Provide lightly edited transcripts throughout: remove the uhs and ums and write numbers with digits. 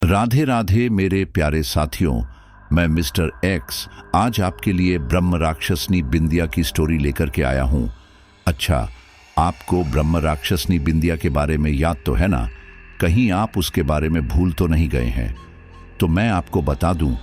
राधे राधे मेरे प्यारे साथियों, मैं मिस्टर एक्स आज आपके लिए ब्रह्म राक्षसनी बिंदिया की स्टोरी लेकर के आया हूँ। अच्छा, आपको ब्रह्म राक्षसनी बिंदिया के बारे में याद तो है ना? कहीं आप उसके बारे में भूल तो नहीं गए हैं? तो मैं आपको बता दूं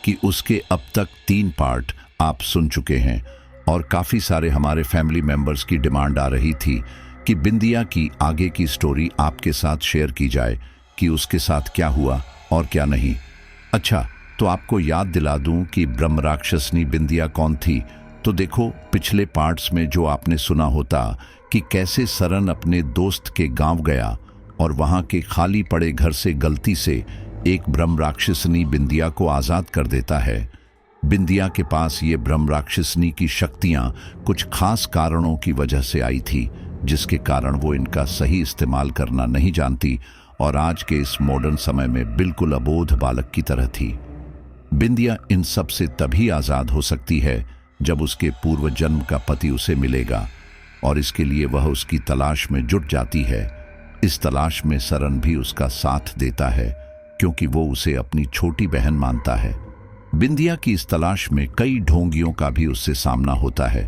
कि उसके अब तक 3 पार्ट आप सुन चुके हैं और काफ़ी सारे हमारे फैमिली मेंबर्स की डिमांड आ रही थी कि बिंदिया की आगे की स्टोरी आपके साथ शेयर की जाए कि उसके साथ क्या हुआ और क्या नहीं। अच्छा, तो आपको याद दिला दूं कि ब्रह्म राक्षसनी बिंदिया कौन थी। तो देखो, पिछले पार्ट्स में जो आपने सुना होता कि कैसे सरन अपने दोस्त के गांव गया और वहां के खाली पड़े घर से गलती से एक ब्रह्म राक्षसनी बिंदिया को आज़ाद कर देता है। बिंदिया के पास ये ब्रह्म राक्षसनी की शक्तियां कुछ खास कारणों की वजह से आई थी, जिसके कारण वो इनका सही इस्तेमाल करना नहीं जानती और आज के इस मॉडर्न समय में बिल्कुल अबोध बालक की तरह थी। बिंदिया इन सब से तभी आज़ाद हो सकती है जब उसके पूर्व जन्म का पति उसे मिलेगा और इसके लिए वह उसकी तलाश में जुट जाती है। इस तलाश में सरन भी उसका साथ देता है क्योंकि वो उसे अपनी छोटी बहन मानता है। बिंदिया की इस तलाश में कई ढोंगियों का भी उससे सामना होता है,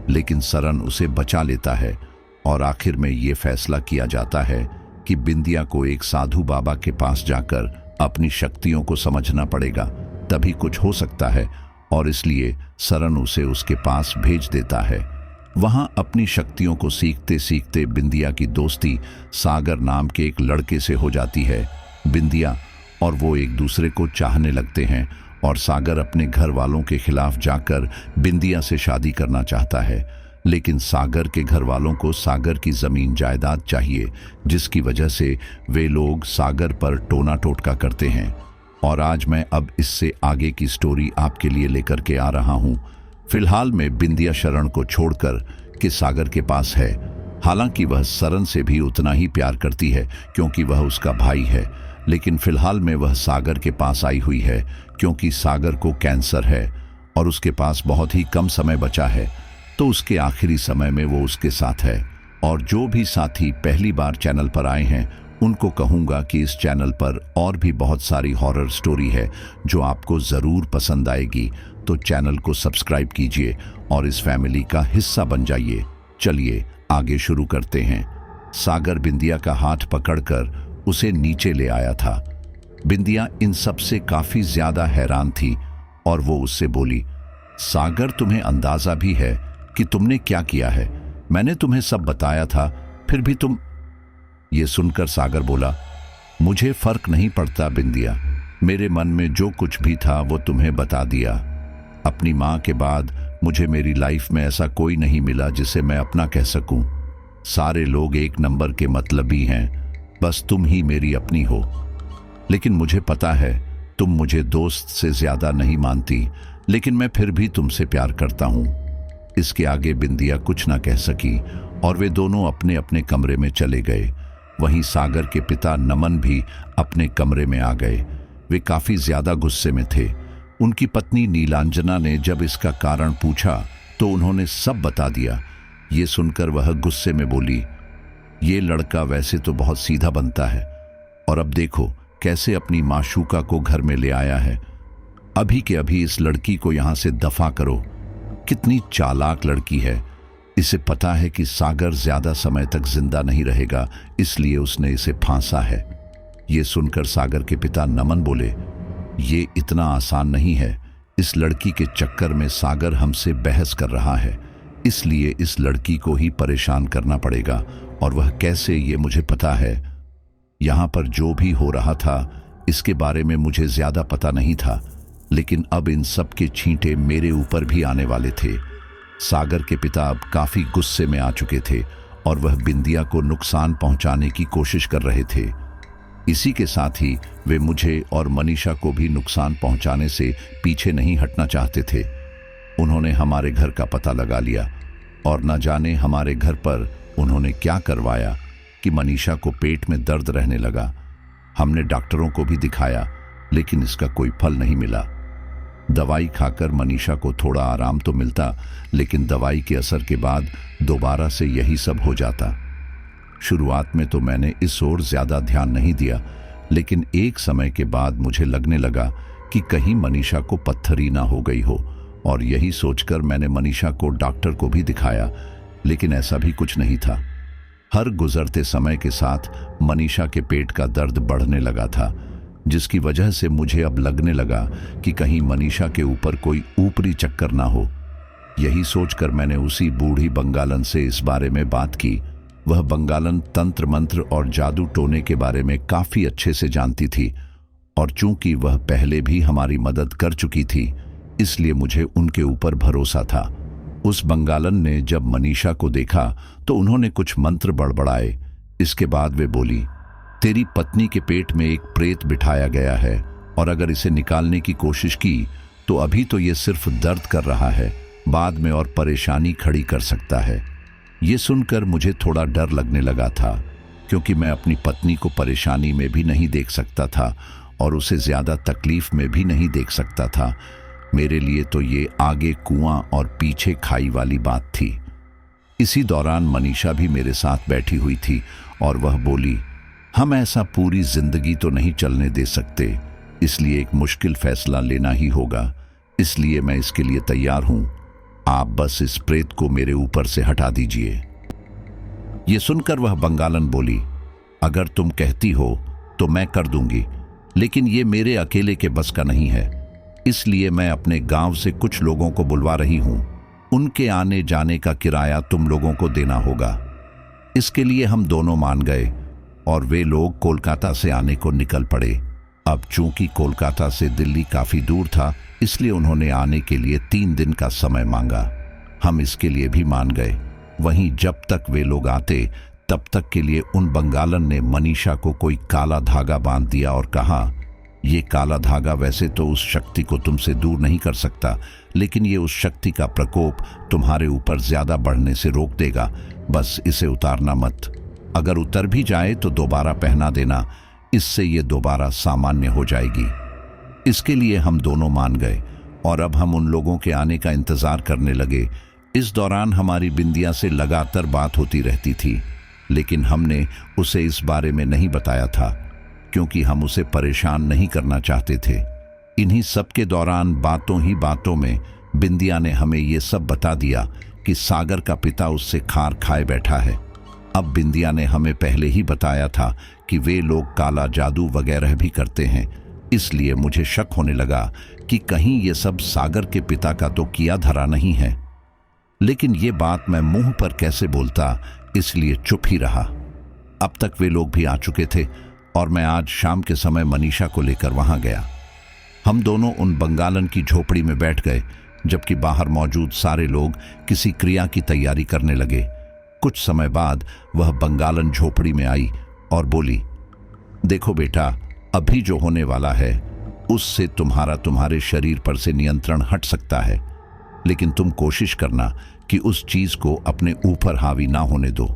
लेकिन सरन उसे बचा लेता है और आखिर में ये फैसला किया जाता है कि बिंदिया को एक साधु बाबा के पास जाकर अपनी शक्तियों को समझना पड़ेगा, तभी कुछ हो सकता है। और इसलिए सरन उसे उसके पास भेज देता है। वहां अपनी शक्तियों को सीखते सीखते बिंदिया की दोस्ती सागर नाम के एक लड़के से हो जाती है। बिंदिया और वो एक दूसरे को चाहने लगते हैं और सागर अपने घर वालों के खिलाफ जाकर बिंदिया से शादी करना चाहता है, लेकिन सागर के घर वालों को सागर की जमीन जायदाद चाहिए, जिसकी वजह से वे लोग सागर पर टोना टोटका करते हैं। और आज मैं अब इससे आगे की स्टोरी आपके लिए लेकर के आ रहा हूं। फिलहाल में बिंदिया शरण को छोड़कर के सागर के पास है। हालांकि वह सरन से भी उतना ही प्यार करती है क्योंकि वह उसका भाई है, लेकिन फिलहाल में वह सागर के पास आई हुई है क्योंकि सागर को कैंसर है और उसके पास बहुत ही कम समय बचा है। तो उसके आखिरी समय में वो उसके साथ है। और जो भी साथी पहली बार चैनल पर आए हैं उनको कहूँगा कि इस चैनल पर और भी बहुत सारी हॉरर स्टोरी है जो आपको ज़रूर पसंद आएगी। तो चैनल को सब्सक्राइब कीजिए और इस फैमिली का हिस्सा बन जाइए। चलिए आगे शुरू करते हैं। सागर बिंदिया का हाथ पकड़कर उसे नीचे ले आया था। बिंदिया इन सब से काफ़ी ज़्यादा हैरान थी और वो उससे बोली, सागर, तुम्हें अंदाज़ा भी है कि तुमने क्या किया है? मैंने तुम्हें सब बताया था, फिर भी तुम। ये सुनकर सागर बोला, मुझे फर्क नहीं पड़ता बिंदिया, मेरे मन में जो कुछ भी था वो तुम्हें बता दिया। अपनी माँ के बाद मुझे मेरी लाइफ में ऐसा कोई नहीं मिला जिसे मैं अपना कह सकूं। सारे लोग एक नंबर के मतलबी हैं, बस तुम ही मेरी अपनी हो। लेकिन मुझे पता है तुम मुझे दोस्त से ज्यादा नहीं मानती, लेकिन मैं फिर भी तुमसे प्यार करता हूं। इसके आगे बिंदिया कुछ ना कह सकी और वे दोनों अपने अपने कमरे में चले गए। वहीं सागर के पिता नमन भी अपने कमरे में आ गए। वे काफी ज्यादा गुस्से में थे। उनकी पत्नी नीलांजना ने जब इसका कारण पूछा तो उन्होंने सब बता दिया। ये सुनकर वह गुस्से में बोली, ये लड़का वैसे तो बहुत सीधा बनता है और अब देखो कैसे अपनी माशूका को घर में ले आया है। अभी के अभी इस लड़की को यहां से दफा करो। कितनी चालाक लड़की है। इसे पता है कि सागर ज्यादा समय तक जिंदा नहीं रहेगा, इसलिए उसने इसे फांसा है। ये सुनकर सागर के पिता नमन बोले, ये इतना आसान नहीं है। इस लड़की के चक्कर में सागर हमसे बहस कर रहा है, इसलिए इस लड़की को ही परेशान करना पड़ेगा। और वह कैसे, ये मुझे पता है। यहां पर जो भी हो रहा था इसके बारे में मुझे ज्यादा पता नहीं था, लेकिन अब इन सब के छींटे मेरे ऊपर भी आने वाले थे। सागर के पिता अब काफी गुस्से में आ चुके थे और वह बिंदिया को नुकसान पहुंचाने की कोशिश कर रहे थे। इसी के साथ ही वे मुझे और मनीषा को भी नुकसान पहुंचाने से पीछे नहीं हटना चाहते थे। उन्होंने हमारे घर का पता लगा लिया और न जाने हमारे घर पर उन्होंने क्या करवाया कि मनीषा को पेट में दर्द रहने लगा। हमने डॉक्टरों को भी दिखाया, लेकिन इसका कोई फल नहीं मिला। दवाई खाकर मनीषा को थोड़ा आराम तो मिलता, लेकिन दवाई के असर के बाद दोबारा से यही सब हो जाता। शुरुआत में तो मैंने इस ओर ज्यादा ध्यान नहीं दिया, लेकिन एक समय के बाद मुझे लगने लगा कि कहीं मनीषा को पत्थरी ना हो गई हो, और यही सोचकर मैंने मनीषा को डॉक्टर को भी दिखाया, लेकिन ऐसा भी कुछ नहीं था। हर गुजरते समय के साथ मनीषा के पेट का दर्द बढ़ने लगा था, जिसकी वजह से मुझे अब लगने लगा कि कहीं मनीषा के ऊपर कोई ऊपरी चक्कर ना हो। यही सोचकर मैंने उसी बूढ़ी बंगालन से इस बारे में बात की। वह बंगालन तंत्र मंत्र और जादू टोने के बारे में काफी अच्छे से जानती थी, और चूंकि वह पहले भी हमारी मदद कर चुकी थी, इसलिए मुझे उनके ऊपर भरोसा था। उस बंगालन ने जब मनीषा को देखा तो उन्होंने कुछ मंत्र बड़बड़ाए। इसके बाद वे बोली, तेरी पत्नी के पेट में एक प्रेत बिठाया गया है, और अगर इसे निकालने की कोशिश की तो अभी तो ये सिर्फ दर्द कर रहा है, बाद में और परेशानी खड़ी कर सकता है। ये सुनकर मुझे थोड़ा डर लगने लगा था, क्योंकि मैं अपनी पत्नी को परेशानी में भी नहीं देख सकता था और उसे ज्यादा तकलीफ में भी नहीं देख सकता था। मेरे लिए तो ये आगे कुआं और पीछे खाई वाली बात थी। इसी दौरान मनीषा भी मेरे साथ बैठी हुई थी और वह बोली, हम ऐसा पूरी जिंदगी तो नहीं चलने दे सकते, इसलिए एक मुश्किल फैसला लेना ही होगा। इसलिए मैं इसके लिए तैयार हूं, आप बस इस प्रेत को मेरे ऊपर से हटा दीजिए। ये सुनकर वह बंगालन बोली, अगर तुम कहती हो तो मैं कर दूंगी, लेकिन ये मेरे अकेले के बस का नहीं है, इसलिए मैं अपने गांव से कुछ लोगों को बुलवा रही हूं। उनके आने जाने का किराया तुम लोगों को देना होगा। इसके लिए हम दोनों मान गए और वे लोग कोलकाता से आने को निकल पड़े। अब चूंकि कोलकाता से दिल्ली काफी दूर था, इसलिए उन्होंने आने के लिए 3 दिन का समय मांगा। हम इसके लिए भी मान गए। वहीं जब तक वे लोग आते तब तक के लिए उन बंगालन ने मनीषा को कोई काला धागा बांध दिया और कहा, ये काला धागा वैसे तो उस शक्ति को तुमसे दूर नहीं कर सकता, लेकिन ये उस शक्ति का प्रकोप तुम्हारे ऊपर ज्यादा बढ़ने से रोक देगा। बस इसे उतारना मत। अगर उतर भी जाए तो दोबारा पहना देना, इससे ये दोबारा सामान्य हो जाएगी। इसके लिए हम दोनों मान गए और अब हम उन लोगों के आने का इंतजार करने लगे। इस दौरान हमारी बिंदिया से लगातार बात होती रहती थी, लेकिन हमने उसे इस बारे में नहीं बताया था, क्योंकि हम उसे परेशान नहीं करना चाहते थे। इन्हीं सब के दौरान बातों ही बातों में बिंदिया ने हमें ये सब बता दिया कि सागर का पिता उससे खार खाए बैठा है। अब बिंदिया ने हमें पहले ही बताया था कि वे लोग काला जादू वगैरह भी करते हैं, इसलिए मुझे शक होने लगा कि कहीं ये सब सागर के पिता का तो किया धरा नहीं है। लेकिन ये बात मैं मुंह पर कैसे बोलता, इसलिए चुप ही रहा। अब तक वे लोग भी आ चुके थे और मैं आज शाम के समय मनीषा को लेकर वहां गया। हम दोनों उन बंगालन की झोपड़ी में बैठ गए, जबकि बाहर मौजूद सारे लोग किसी क्रिया की तैयारी करने लगे। कुछ समय बाद वह बंगालन झोपड़ी में आई और बोली, देखो बेटा, अभी जो होने वाला है उससे तुम्हारे शरीर पर से नियंत्रण हट सकता है, लेकिन तुम कोशिश करना कि उस चीज को अपने ऊपर हावी ना होने दो।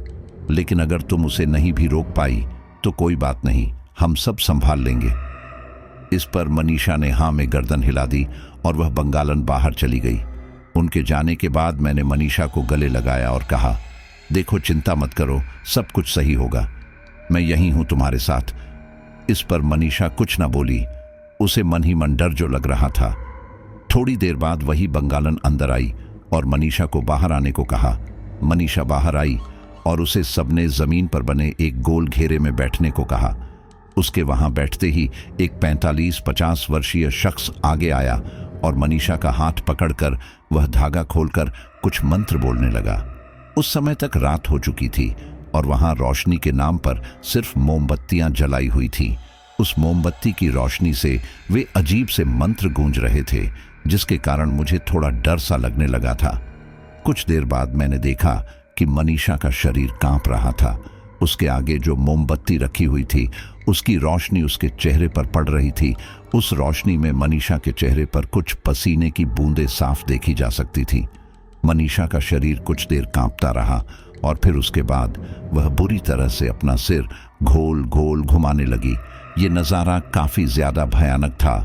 लेकिन अगर तुम उसे नहीं भी रोक पाई तो कोई बात नहीं, हम सब संभाल लेंगे। इस पर मनीषा ने हाँ में गर्दन हिला दी और वह बंगालन बाहर चली गई। उनके जाने के बाद मैंने मनीषा को गले लगाया और कहा, देखो चिंता मत करो, सब कुछ सही होगा, मैं यहीं हूं तुम्हारे साथ। इस पर मनीषा कुछ न बोली, उसे मन ही मन डर जो लग रहा था। थोड़ी देर बाद वही बंगालन अंदर आई और मनीषा को बाहर आने को कहा। मनीषा बाहर आई और उसे सबने जमीन पर बने एक गोल घेरे में बैठने को कहा। उसके वहां बैठते ही एक 45-50 वर्षीय शख्स आगे आया और मनीषा का हाथ पकड़कर वह धागा खोलकर कुछ मंत्र बोलने लगा। उस समय तक रात हो चुकी थी और वहां रोशनी के नाम पर सिर्फ मोमबत्तियां जलाई हुई थी। उस मोमबत्ती की रोशनी से वे अजीब से मंत्र गूंज रहे थे, जिसके कारण मुझे थोड़ा डर सा लगने लगा था। कुछ देर बाद मैंने देखा कि मनीषा का शरीर कांप रहा था। उसके आगे जो मोमबत्ती रखी हुई थी उसकी रोशनी उसके चेहरे पर पड़ रही थी। उस रोशनी में मनीषा के चेहरे पर कुछ पसीने की बूंदें साफ देखी जा सकती थी। मनीषा का शरीर कुछ देर कांपता रहा और फिर उसके बाद वह बुरी तरह से अपना सिर गोल गोल घुमाने लगी। ये नज़ारा काफ़ी ज़्यादा भयानक था।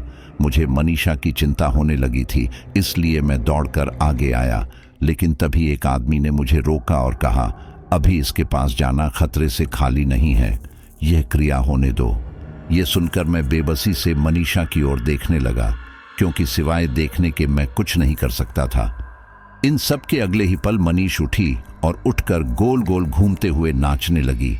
मुझे मनीषा की चिंता होने लगी थी, इसलिए मैं दौड़कर आगे आया, लेकिन तभी एक आदमी ने मुझे रोका और कहा, अभी इसके पास जाना खतरे से खाली नहीं है, यह क्रिया होने दो। ये सुनकर मैं बेबसी से मनीषा की ओर देखने लगा, क्योंकि सिवाय देखने के मैं कुछ नहीं कर सकता था। इन सब के अगले ही पल मनीष उठी और उठकर गोल गोल घूमते हुए नाचने लगी।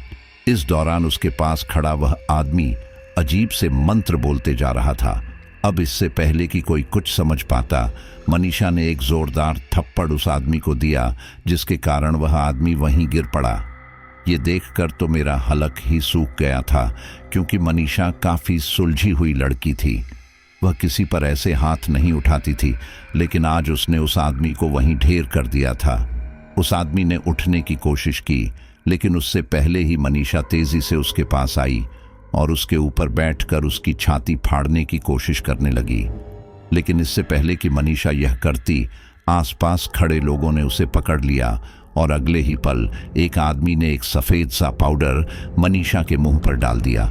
इस दौरान उसके पास खड़ा वह आदमी अजीब से मंत्र बोलते जा रहा था। अब इससे पहले कि कोई कुछ समझ पाता, मनीषा ने एक जोरदार थप्पड़ उस आदमी को दिया, जिसके कारण वह आदमी वहीं गिर पड़ा। ये देखकर तो मेरा हलक ही सूख गया था, क्योंकि मनीषा काफी सुलझी हुई लड़की थी। वह किसी पर ऐसे हाथ नहीं उठाती थी, लेकिन आज उसने उस आदमी को वहीं ढेर कर दिया था। उस आदमी ने उठने की कोशिश की, लेकिन उससे पहले ही मनीषा तेजी से उसके पास आई और उसके ऊपर बैठकर उसकी छाती फाड़ने की कोशिश करने लगी। लेकिन इससे पहले कि मनीषा यह करती, आसपास खड़े लोगों ने उसे पकड़ लिया और अगले ही पल एक आदमी ने एक सफेद सा पाउडर मनीषा के मुंह पर डाल दिया।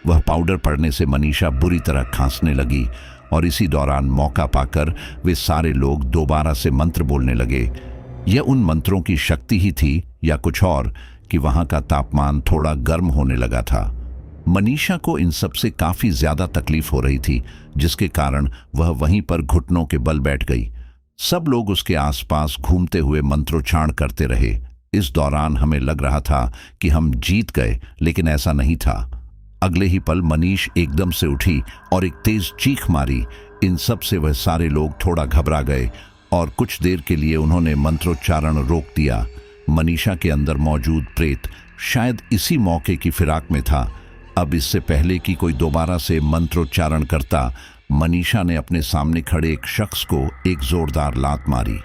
वह पाउडर पड़ने से मनीषा बुरी तरह खांसने लगी और इसी दौरान मौका पाकर वे सारे लोग दोबारा से मंत्र बोलने लगे। यह उन मंत्रों की शक्ति ही थी या कुछ और कि वहां का तापमान थोड़ा गर्म होने लगा था। मनीषा को इन सब से काफी ज्यादा तकलीफ हो रही थी, जिसके कारण वह वहीं पर घुटनों के बल बैठ गई। सब लोग उसके आसपास घूमते हुए मंत्रोच्चारण करते रहे। इस दौरान हमें लग रहा था कि हम जीत गए, लेकिन ऐसा नहीं था। अगले ही पल मनीष एकदम से उठी और एक तेज चीख मारी। इन सब से वह सारे लोग थोड़ा घबरा गए और कुछ देर के लिए उन्होंने मंत्रोच्चारण रोक दिया। मनीषा के अंदर मौजूद प्रेत शायद इसी मौके की फिराक में था। अब इससे पहले कि कोई दोबारा से मंत्रोच्चारण करता, मनीषा ने अपने सामने खड़े एक शख्स को एक जोरदार लात मारी।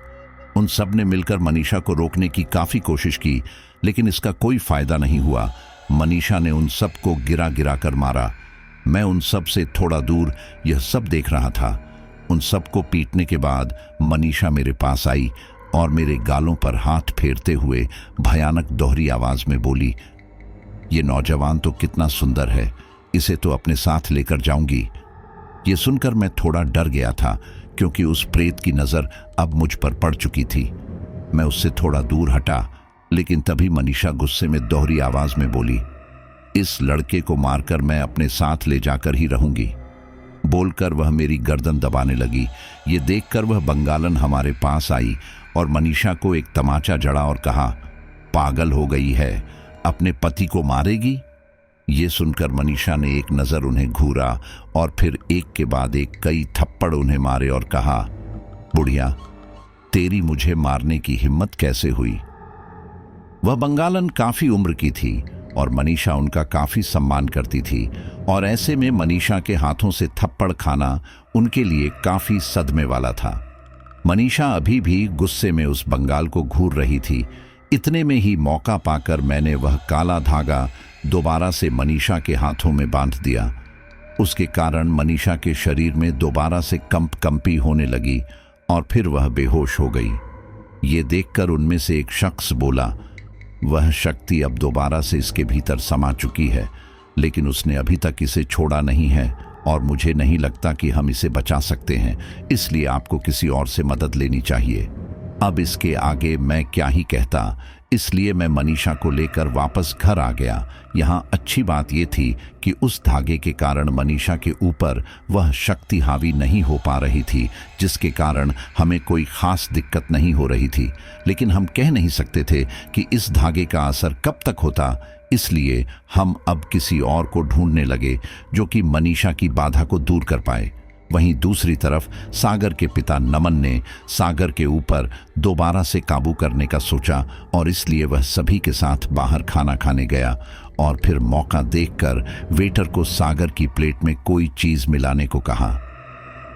उन सब ने मिलकर मनीषा को रोकने की काफी कोशिश की, लेकिन इसका कोई फायदा नहीं हुआ। मनीषा ने उन सब को गिरा गिरा कर मारा। मैं उन सब से थोड़ा दूर यह सब देख रहा था। उन सब को पीटने के बाद मनीषा मेरे पास आई और मेरे गालों पर हाथ फेरते हुए भयानक दोहरी आवाज में बोली, ये नौजवान तो कितना सुंदर है, इसे तो अपने साथ लेकर जाऊंगी। ये सुनकर मैं थोड़ा डर गया था, क्योंकि उस प्रेत की नजर अब मुझ पर पड़ चुकी थी। मैं उससे थोड़ा दूर हटा, लेकिन तभी मनीषा गुस्से में दोहरी आवाज में बोली, इस लड़के को मारकर मैं अपने साथ ले जाकर ही रहूंगी। बोलकर वह मेरी गर्दन दबाने लगी। ये देखकर वह बंगालन हमारे पास आई और मनीषा को एक तमाचा जड़ा और कहा, पागल हो गई है, अपने पति को मारेगी। ये सुनकर मनीषा ने एक नजर उन्हें घूरा और फिर एक के बाद एक कई थप्पड़ उन्हें मारे और कहा, बुढ़िया, तेरी मुझे मारने की हिम्मत कैसे हुई। वह बंगालन काफी उम्र की थी और मनीषा उनका काफी सम्मान करती थी, और ऐसे में मनीषा के हाथों से थप्पड़ खाना उनके लिए काफी सदमे वाला था। मनीषा अभी भी गुस्से में उस बंगाल को घूर रही थी। इतने में ही मौका पाकर मैंने वह काला धागा दोबारा से मनीषा के हाथों में बांध दिया। उसके कारण मनीषा के शरीर में दोबारा से कंपी होने लगी और फिर वह बेहोश हो गई। ये देखकर उनमें से एक शख्स बोला, वह शक्ति अब दोबारा से इसके भीतर समा चुकी है, लेकिन उसने अभी तक इसे छोड़ा नहीं है और मुझे नहीं लगता कि हम इसे बचा सकते हैं, इसलिए आपको किसी और से मदद लेनी चाहिए। अब इसके आगे मैं क्या ही कहता, इसलिए मैं मनीषा को लेकर वापस घर आ गया। यहाँ अच्छी बात यह थी कि उस धागे के कारण मनीषा के ऊपर वह शक्ति हावी नहीं हो पा रही थी, जिसके कारण हमें कोई खास दिक्कत नहीं हो रही थी। लेकिन हम कह नहीं सकते थे कि इस धागे का असर कब तक होता, इसलिए हम अब किसी और को ढूंढने लगे जो कि मनीषा की बाधा को दूर कर पाए। वहीं दूसरी तरफ सागर के पिता नमन ने सागर के ऊपर दोबारा से काबू करने का सोचा और इसलिए वह सभी के साथ बाहर खाना खाने गया और फिर मौका देखकर वेटर को सागर की प्लेट में कोई चीज मिलाने को कहा।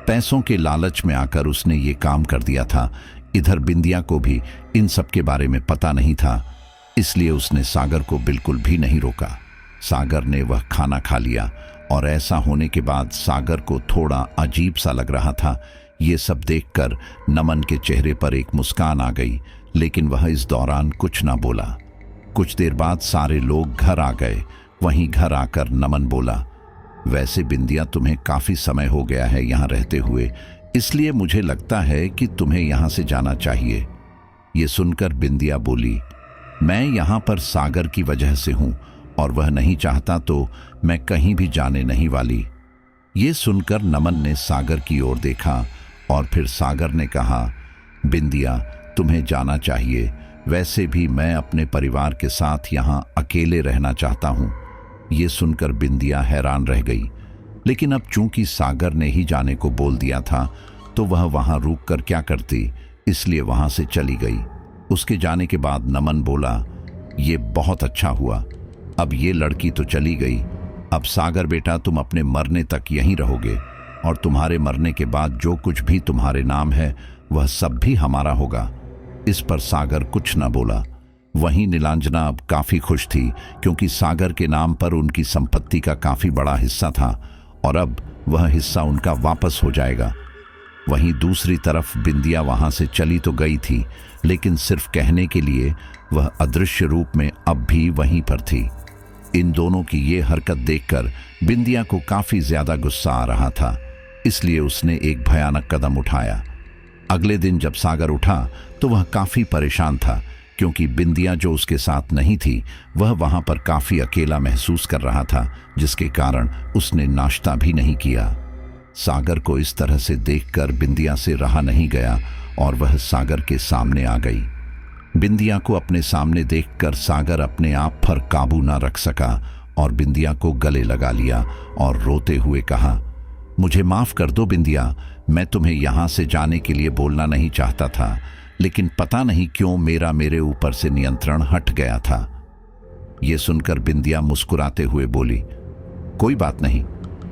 पैसों के लालच में आकर उसने ये काम कर दिया था। इधर बिंदिया को भी इन सब के बारे में पता नहीं था, इसलिए उसने सागर को बिल्कुल भी नहीं रोका। सागर ने वह खाना खा लिया और ऐसा होने के बाद सागर को थोड़ा अजीब सा लग रहा था। ये सब देखकर नमन के चेहरे पर एक मुस्कान आ गई, लेकिन वह इस दौरान कुछ ना बोला। कुछ देर बाद सारे लोग घर आ गए। वहीं घर आकर नमन बोला, वैसे बिंदिया तुम्हें काफी समय हो गया है यहाँ रहते हुए, इसलिए मुझे लगता है कि तुम्हें यहाँ से जाना चाहिए। ये सुनकर बिंदिया बोली, मैं यहाँ पर सागर की वजह से हूँ और वह नहीं चाहता तो मैं कहीं भी जाने नहीं वाली। ये सुनकर नमन ने सागर की ओर देखा और फिर सागर ने कहा, बिंदिया, तुम्हें जाना चाहिए। वैसे भी मैं अपने परिवार के साथ यहाँ अकेले रहना चाहता हूँ। ये सुनकर बिंदिया हैरान रह गई, लेकिन अब चूंकि सागर ने ही जाने को बोल दिया था तो वह वहाँ रुक कर क्या करती, इसलिए वहाँ से चली गई। उसके जाने के बाद नमन बोला, ये बहुत अच्छा हुआ, अब ये लड़की तो चली गई। अब सागर बेटा, तुम अपने मरने तक यहीं रहोगे और तुम्हारे मरने के बाद जो कुछ भी तुम्हारे नाम है वह सब भी हमारा होगा। इस पर सागर कुछ न बोला। वहीं नीलांजना अब काफी खुश थी, क्योंकि सागर के नाम पर उनकी संपत्ति का काफी बड़ा हिस्सा था और अब वह हिस्सा उनका वापस हो जाएगा। वहीं दूसरी तरफ बिंदिया वहां से चली तो गई थी, लेकिन सिर्फ कहने के लिए वह अदृश्य रूप में अब भी वहीं पर थी। इन दोनों की ये हरकत देखकर बिंदिया को काफी ज्यादा गुस्सा आ रहा था, इसलिए उसने एक भयानक कदम उठाया। अगले दिन जब सागर उठा तो वह काफी परेशान था, क्योंकि बिंदिया जो उसके साथ नहीं थी वह वहां पर काफी अकेला महसूस कर रहा था, जिसके कारण उसने नाश्ता भी नहीं किया। सागर को इस तरह से देखकर बिंदिया से रहा नहीं गया और वह सागर के सामने आ गई। बिंदिया को अपने सामने देखकर सागर अपने आप पर काबू ना रख सका और बिंदिया को गले लगा लिया और रोते हुए कहा, मुझे माफ कर दो बिंदिया, मैं तुम्हें यहां से जाने के लिए बोलना नहीं चाहता था, लेकिन पता नहीं क्यों मेरे ऊपर से नियंत्रण हट गया था। यह सुनकर बिंदिया मुस्कुराते हुए बोली, कोई बात नहीं,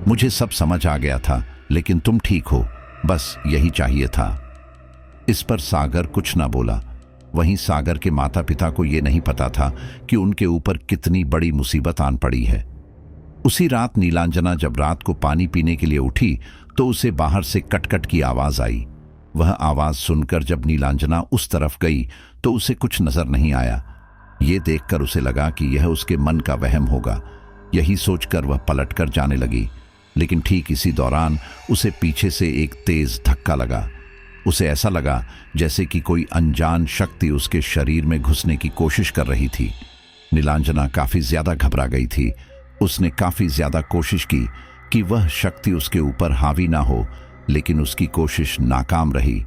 मुझे सब समझ आ गया था, लेकिन तुम ठीक हो, बस यही चाहिए था। इस पर सागर कुछ ना बोला। वहीं सागर के माता पिता को यह नहीं पता था कि उनके ऊपर कितनी बड़ी मुसीबत आन पड़ी है। उसी रात नीलांजना जब रात को पानी पीने के लिए उठी तो उसे बाहर से कटकट की आवाज आई। वह आवाज सुनकर जब नीलांजना उस तरफ गई तो उसे कुछ नजर नहीं आया। ये देखकर उसे लगा कि यह उसके मन का वहम होगा। यही सोचकर वह पलटकर जाने लगी, लेकिन ठीक इसी दौरान उसे पीछे से एक तेज धक्का लगा। उसे ऐसा लगा जैसे कि कोई अनजान शक्ति उसके शरीर में घुसने की कोशिश कर रही थी। नीलांजना काफी ज्यादा घबरा गई थी। उसने काफी ज्यादा कोशिश की कि वह शक्ति उसके ऊपर हावी ना हो, लेकिन उसकी कोशिश नाकाम रही।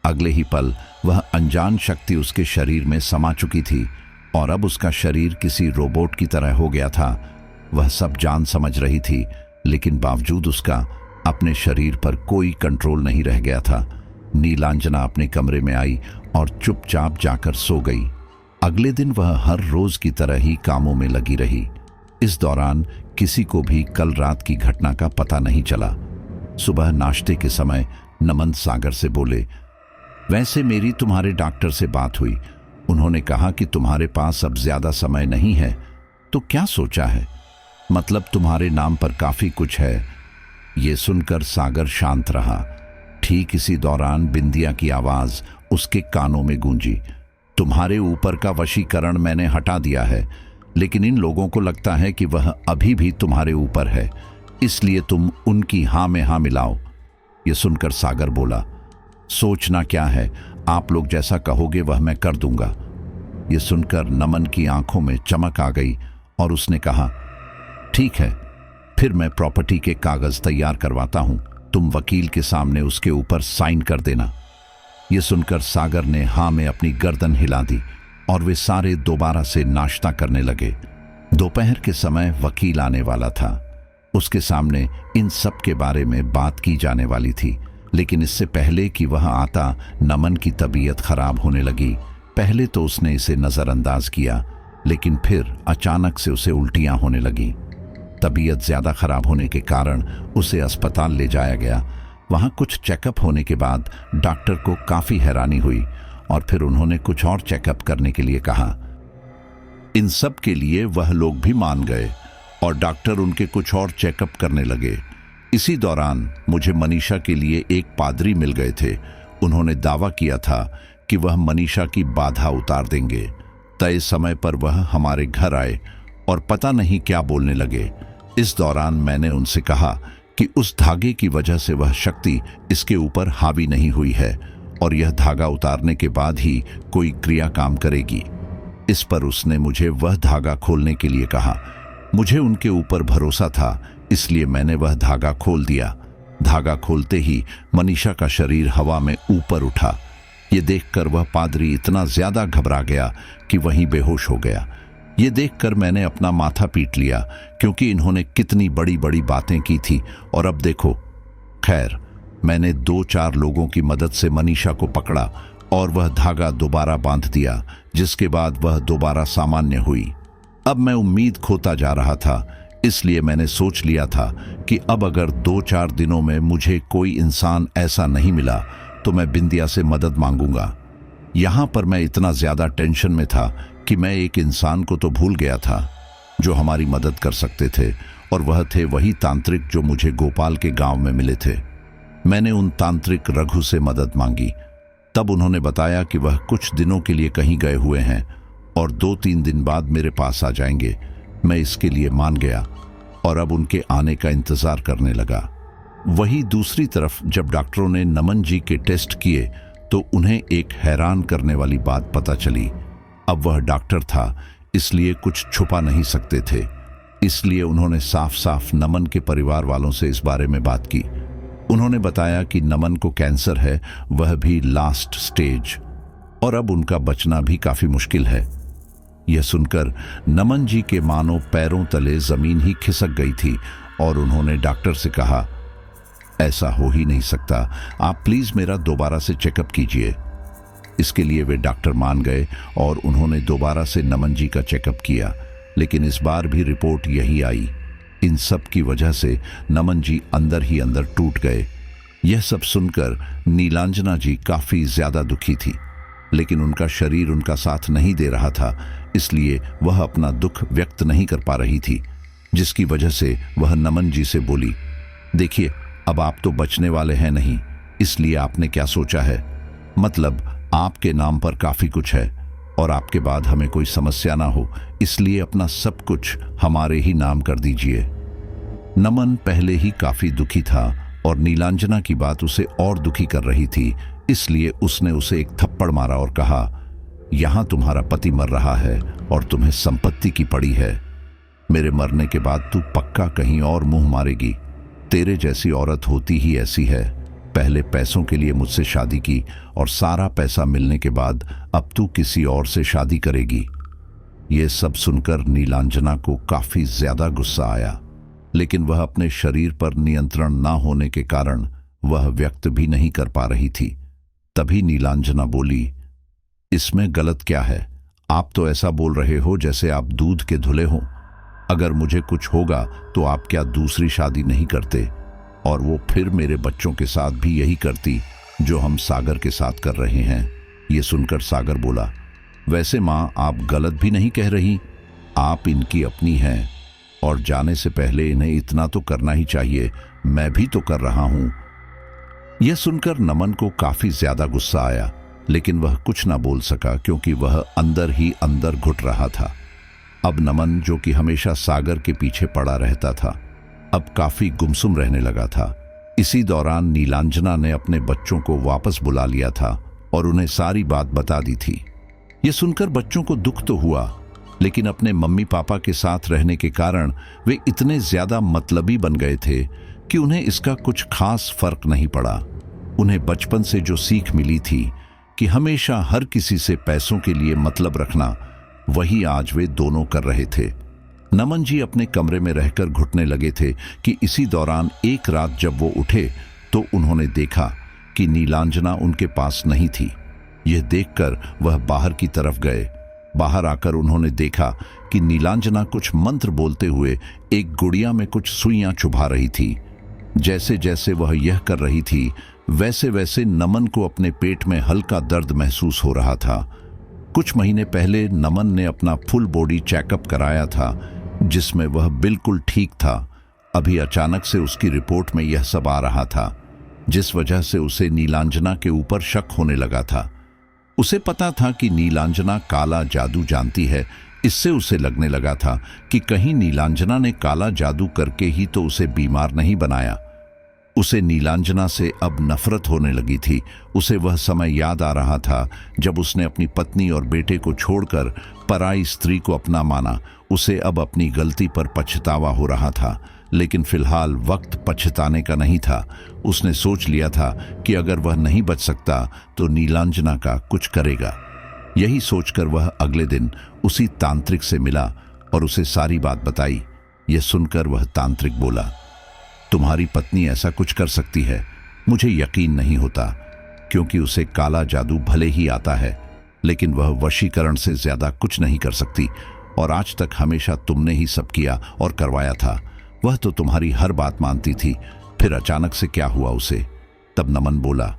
अगले ही पल वह अनजान शक्ति उसके शरीर में समा चुकी थी और अब उसका शरीर किसी रोबोट की तरह हो गया था। वह सब जान समझ रही थी, लेकिन बावजूद उसका अपने शरीर पर कोई कंट्रोल नहीं रह गया था। नीलांजना अपने कमरे में आई और चुपचाप जाकर सो गई। अगले दिन वह हर रोज की तरह ही कामों में लगी रही। इस दौरान किसी को भी कल रात की घटना का पता नहीं चला। सुबह नाश्ते के समय नमन सागर से बोले, वैसे मेरी तुम्हारे डॉक्टर से बात हुई, उन्होंने कहा कि तुम्हारे पास अब ज्यादा समय नहीं है, तो क्या सोचा है? मतलब तुम्हारे नाम पर काफी कुछ है। ये सुनकर सागर शांत रहा। ठीक इसी दौरान बिंदिया की आवाज उसके कानों में गूंजी, तुम्हारे ऊपर का वशीकरण मैंने हटा दिया है, लेकिन इन लोगों को लगता है कि वह अभी भी तुम्हारे ऊपर है, इसलिए तुम उनकी हाँ में हाँ मिलाओ। यह सुनकर सागर बोला, सोचना क्या है, आप लोग जैसा कहोगे वह मैं कर दूंगा। यह सुनकर नमन की आंखों में चमक आ गई और उसने कहा, ठीक है, फिर मैं प्रॉपर्टी के कागज तैयार करवाता हूं, तुम वकील के सामने उसके ऊपर साइन कर देना। यह सुनकर सागर ने हाँ में अपनी गर्दन हिला दी और वे सारे दोबारा से नाश्ता करने लगे। दोपहर के समय वकील आने वाला था। उसके सामने इन सब के बारे में बात की जाने वाली थी, लेकिन इससे पहले कि वह आता नमन की तबीयत खराब होने लगी। पहले तो उसने इसे नजरअंदाज किया, लेकिन फिर अचानक से उसे उल्टियां होने लगी। तबीयत ज्यादा खराब होने के कारण उसे अस्पताल ले जाया गया। वहां कुछ चेकअप होने के बाद डॉक्टर को काफी हैरानी हुई और फिर उन्होंने कुछ और चेकअप करने के लिए कहा। इन सब के लिए वह लोग भी मान गए और डॉक्टर उनके कुछ और चेकअप करने लगे। इसी दौरान मुझे मनीषा के लिए एक पादरी मिल गए थे। उन्होंने दावा किया था कि वह मनीषा की बाधा उतार देंगे। तय समय पर वह हमारे घर आए और पता नहीं क्या बोलने लगे। इस दौरान मैंने उनसे कहा कि उस धागे की वजह से वह शक्ति इसके ऊपर हावी नहीं हुई है और यह धागा उतारने के बाद ही कोई क्रिया काम करेगी। इस पर उसने मुझे वह धागा खोलने के लिए कहा, मुझे उनके ऊपर भरोसा था, इसलिए मैंने वह धागा खोल दिया। धागा खोलते ही मनीषा का शरीर हवा में ऊपर उठा। ये देखकर वह पादरी इतना ज्यादा घबरा गया कि वहीं बेहोश हो गया। ये देखकर मैंने अपना माथा पीट लिया, क्योंकि इन्होंने कितनी बड़ी बड़ी बातें की थी और अब देखो। खैर, मैंने 2-4 लोगों की मदद से मनीषा को पकड़ा और वह धागा दोबारा बांध दिया, जिसके बाद वह दोबारा सामान्य हुई। अब मैं उम्मीद खोता जा रहा था, इसलिए मैंने सोच लिया था कि अब अगर 2-4 दिनों में मुझे कोई इंसान ऐसा नहीं मिला तो मैं बिंदिया से मदद मांगूंगा। यहाँ पर मैं इतना ज्यादा टेंशन में था कि मैं एक इंसान को तो भूल गया था जो हमारी मदद कर सकते थे, और वह थे वही तांत्रिक जो मुझे गोपाल के गांव में मिले थे। मैंने उन तांत्रिक रघु से मदद मांगी। तब उन्होंने बताया कि वह कुछ दिनों के लिए कहीं गए हुए हैं और 2-3 दिन बाद मेरे पास आ जाएंगे। मैं इसके लिए मान गया और अब उनके आने का इंतजार करने लगा। वहीं दूसरी तरफ जब डॉक्टरों ने नमन जी के टेस्ट किए तो उन्हें एक हैरान करने वाली बात पता चली। अब वह डॉक्टर था, इसलिए कुछ छुपा नहीं सकते थे। इसलिए उन्होंने साफ साफ नमन के परिवार वालों से इस बारे में बात की। उन्होंने बताया कि नमन को कैंसर है, वह भी लास्ट स्टेज, और अब उनका बचना भी काफी मुश्किल है। यह सुनकर नमन जी के मानो पैरों तले जमीन ही खिसक गई थी और उन्होंने डॉक्टर से कहा, ऐसा हो ही नहीं सकता, आप प्लीज मेरा दोबारा से चेकअप कीजिए। इसके लिए वे डॉक्टर मान गए और उन्होंने दोबारा से नमन जी का चेकअप किया, लेकिन इस बार भी रिपोर्ट यही आई। इन सब की वजह से नमन जी अंदर ही अंदर टूट गए। यह सब सुनकर नीलांजना जी काफी ज्यादा दुखी थी, लेकिन उनका शरीर उनका साथ नहीं दे रहा था, इसलिए वह अपना दुख व्यक्त नहीं कर पा रही थी, जिसकी वजह से वह नमन जी से बोली, देखिए अब आप तो बचने वाले हैं नहीं, इसलिए आपने क्या सोचा है? मतलब आपके नाम पर काफी कुछ है और आपके बाद हमें कोई समस्या ना हो, इसलिए अपना सब कुछ हमारे ही नाम कर दीजिए। नमन पहले ही काफी दुखी था और नीलांजना की बात उसे और दुखी कर रही थी, इसलिए उसने उसे एक थप्पड़ मारा और कहा, यहां तुम्हारा पति मर रहा है और तुम्हें संपत्ति की पड़ी है। मेरे मरने के बाद तू पक्का कहीं और मुंह मारेगी। तेरे जैसी औरत होती ही ऐसी है, पहले पैसों के लिए मुझसे शादी की और सारा पैसा मिलने के बाद अब तू किसी और से शादी करेगी। यह सब सुनकर नीलांजना को काफी ज्यादा गुस्सा आया, लेकिन वह अपने शरीर पर नियंत्रण ना होने के कारण वह व्यक्त भी नहीं कर पा रही थी। तभी नीलांजना बोली, इसमें गलत क्या है? आप तो ऐसा बोल रहे हो जैसे आप दूध के धुले हो। अगर मुझे कुछ होगा तो आप क्या दूसरी शादी नहीं करते? और वो फिर मेरे बच्चों के साथ भी यही करती जो हम सागर के साथ कर रहे हैं। ये सुनकर सागर बोला, वैसे माँ आप गलत भी नहीं कह रही, आप इनकी अपनी हैं और जाने से पहले इन्हें इतना तो करना ही चाहिए, मैं भी तो कर रहा हूं। यह सुनकर नमन को काफी ज्यादा गुस्सा आया, लेकिन वह कुछ ना बोल सका क्योंकि वह अंदर ही अंदर घुट रहा था। अब नमन, जो कि हमेशा सागर के पीछे पड़ा रहता था, अब काफी गुमसुम रहने लगा था। इसी दौरान नीलांजना ने अपने बच्चों को वापस बुला लिया था और उन्हें सारी बात बता दी थी। यह सुनकर बच्चों को दुख तो हुआ, लेकिन अपने मम्मी पापा के साथ रहने के कारण वे इतने ज्यादा मतलबी बन गए थे कि उन्हें इसका कुछ खास फर्क नहीं पड़ा। उन्हें बचपन से जो सीख मिली थी कि हमेशा हर किसी से पैसों के लिए मतलब रखना, वही आज वे दोनों कर रहे थे। नमन जी अपने कमरे में रहकर घुटने लगे थे कि इसी दौरान एक रात जब वो उठे तो उन्होंने देखा कि नीलांजना उनके पास नहीं थी। यह देखकर वह बाहर की तरफ गए। बाहर आकर उन्होंने देखा कि नीलांजना कुछ मंत्र बोलते हुए एक गुड़िया में कुछ सुइयां चुभा रही थी। जैसे जैसे वह यह कर रही थी, वैसे वैसे नमन को अपने पेट में हल्का दर्द महसूस हो रहा था। कुछ महीने पहले नमन ने अपना फुल बॉडी चेकअप कराया था, जिसमें वह बिल्कुल ठीक था। अभी अचानक से उसकी रिपोर्ट में यह सब आ रहा था, जिस वजह से उसे नीलांजना के ऊपर शक होने लगा था। उसे पता था कि नीलांजना काला जादू जानती है, इससे उसे लगने लगा था कि कहीं नीलांजना ने काला जादू करके ही तो उसे बीमार नहीं बनाया। उसे नीलांजना से अब नफरत होने लगी थी। उसे वह समय याद आ रहा था जब उसने अपनी पत्नी और बेटे को छोड़कर पराई स्त्री को अपना माना। उसे अब अपनी गलती पर पछतावा हो रहा था, लेकिन फिलहाल वक्त पछताने का नहीं था। उसने सोच लिया था कि अगर वह नहीं बच सकता तो नीलांजना का कुछ करेगा। यही सोचकर वह अगले दिन उसी तांत्रिक से मिला और उसे सारी बात बताई। यह सुनकर वह तांत्रिक बोला, तुम्हारी पत्नी ऐसा कुछ कर सकती है? मुझे यकीन नहीं होता, क्योंकि उसे काला जादू भले ही आता है, लेकिन वह वशीकरण से ज्यादा कुछ नहीं कर सकती। और आज तक हमेशा तुमने ही सब किया और करवाया था। वह तो तुम्हारी हर बात मानती थी, फिर अचानक से क्या हुआ उसे? तब नमन बोला,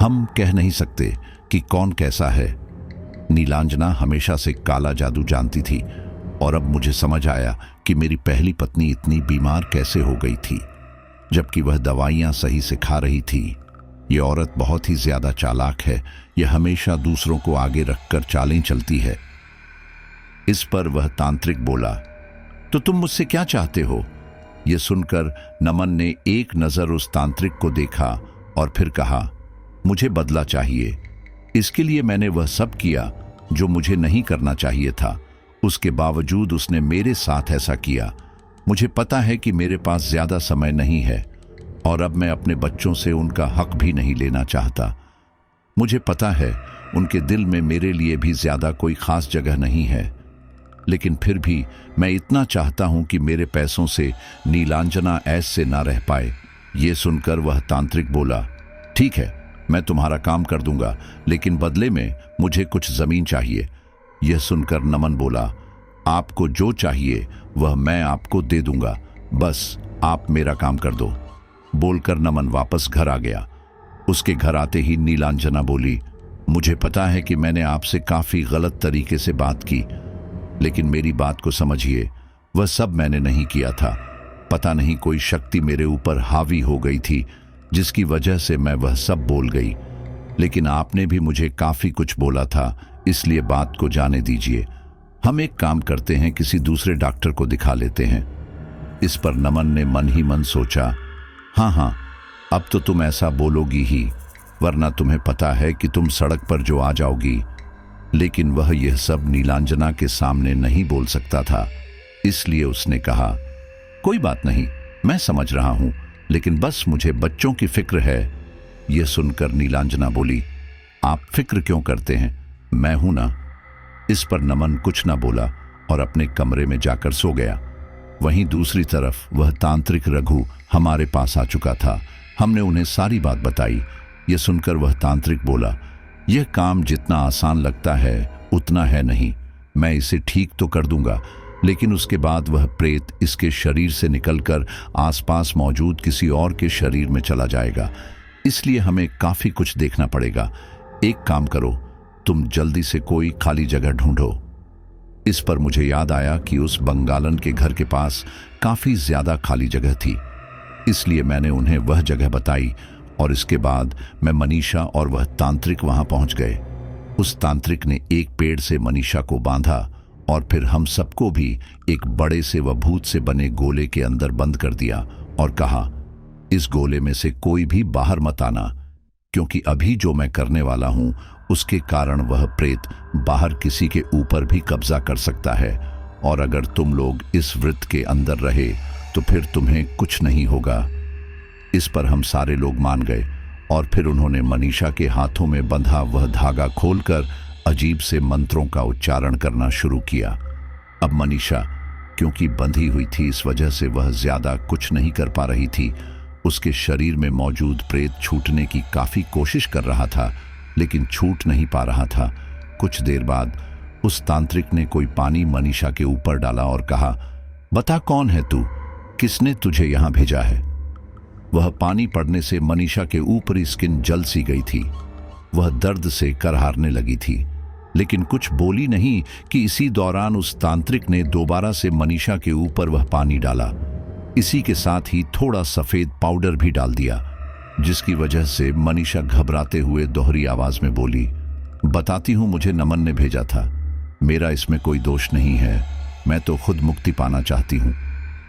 हम कह नहीं सकते कि कौन कैसा है। नीलांजना हमेशा से काला जादू जानती थी, और अब मुझे समझ आया कि मेरी पहली पत्नी इतनी बीमार कैसे हो गई थी, जबकि वह दवाइयां सही से खा रही थी। ये औरत बहुत ही ज्यादा चालाक है। यह हमेशा दूसरों को आगे रखकर चालें चलती है। इस पर वह तांत्रिक बोला, तो तुम मुझसे क्या चाहते हो? यह सुनकर नमन ने एक नजर उस तांत्रिक को देखा और फिर कहा, मुझे बदला चाहिए। इसके लिए मैंने वह सब किया जो मुझे नहीं करना चाहिए था। उसके बावजूद उसने मेरे साथ ऐसा किया। मुझे पता है कि मेरे पास ज्यादा समय नहीं है और अब मैं अपने बच्चों से उनका हक भी नहीं लेना चाहता। मुझे पता है उनके दिल में मेरे लिए भी ज्यादा कोई खास जगह नहीं है, लेकिन फिर भी मैं इतना चाहता हूं कि मेरे पैसों से नीलांजना ऐसे ना रह पाए। ये सुनकर वह तांत्रिक बोला, ठीक है, मैं तुम्हारा काम कर दूंगा, लेकिन बदले में मुझे कुछ जमीन चाहिए। यह सुनकर नमन बोला, आपको जो चाहिए वह मैं आपको दे दूंगा, बस आप मेरा काम कर दो। बोलकर नमन वापस घर आ गया। उसके घर आते ही नीलांजना बोली, मुझे पता है कि मैंने आपसे काफी गलत तरीके से बात की, लेकिन मेरी बात को समझिए, वह सब मैंने नहीं किया था। पता नहीं कोई शक्ति मेरे ऊपर हावी हो गई थी, जिसकी वजह से मैं वह सब बोल गई। लेकिन आपने भी मुझे काफी कुछ बोला था, इसलिए बात को जाने दीजिए। हम एक काम करते हैं, किसी दूसरे डॉक्टर को दिखा लेते हैं। इस पर नमन ने मन ही मन सोचा, हाँ, अब तो तुम ऐसा बोलोगी ही, वरना तुम्हें पता है कि तुम सड़क पर जो आ जाओगी। लेकिन वह यह सब नीलांजना के सामने नहीं बोल सकता था, इसलिए उसने कहा, कोई बात नहीं, मैं समझ रहा हूं, लेकिन बस मुझे बच्चों की फिक्र है। यह सुनकर नीलांजना बोली, आप फिक्र क्यों करते हैं, मैं हूं ना। इस पर नमन कुछ ना बोला और अपने कमरे में जाकर सो गया। वहीं दूसरी तरफ वह तांत्रिक रघु हमारे पास आ चुका था। हमने उन्हें सारी बात बताई। यह सुनकर वह तांत्रिक बोला, यह काम जितना आसान लगता है उतना है नहीं। मैं इसे ठीक तो कर दूंगा, लेकिन उसके बाद वह प्रेत इसके शरीर से निकलकर आसपास मौजूद किसी और के शरीर में चला जाएगा। इसलिए हमें काफी कुछ देखना पड़ेगा। एक काम करो, तुम जल्दी से कोई खाली जगह ढूंढो। इस पर मुझे याद आया कि उस बंगालन के घर के पास काफी ज्यादा खाली जगह थी, इसलिए मैंने उन्हें वह जगह बताई और इसके बाद मैं मनीषा और वह तांत्रिक वहां पहुंच गए। उस तांत्रिक ने एक पेड़ से मनीषा को बांधा और फिर हम सबको भी एक बड़े से व भूत से बने गोले के अंदर बंद कर दिया और कहा, इस गोले में से कोई भी बाहर मत आना, क्योंकि अभी जो मैं करने वाला हूं उसके कारण वह प्रेत बाहर किसी के ऊपर भी कब्जा कर सकता है, और अगर तुम लोग इस वृत्त के अंदर रहे तो फिर तुम्हें कुछ नहीं होगा। इस पर हम सारे लोग मान गए और फिर उन्होंने मनीषा के हाथों में बंधा वह धागा खोलकर अजीब से मंत्रों का उच्चारण करना शुरू किया। अब मनीषा क्योंकि बंधी हुई थी, इस वजह से वह ज्यादा कुछ नहीं कर पा रही थी। उसके शरीर में मौजूद प्रेत छूटने की काफी कोशिश कर रहा था, लेकिन छूट नहीं पा रहा था। कुछ देर बाद उस तांत्रिक ने कोई पानी मनीषा के ऊपर डाला और कहा, बता कौन है तू, किसने तुझे यहां भेजा है। वह पानी पड़ने से मनीषा के ऊपरी स्किन जल सी गई थी। वह दर्द से करहारने लगी थी, लेकिन कुछ बोली नहीं कि इसी दौरान उस तांत्रिक ने दोबारा से मनीषा के ऊपर वह पानी डाला। इसी के साथ ही थोड़ा सफेद पाउडर भी डाल दिया, जिसकी वजह से मनीषा घबराते हुए दोहरी आवाज में बोली, बताती हूं, मुझे नमन ने भेजा था, मेरा इसमें कोई दोष नहीं है, मैं तो खुद मुक्ति पाना चाहती हूं,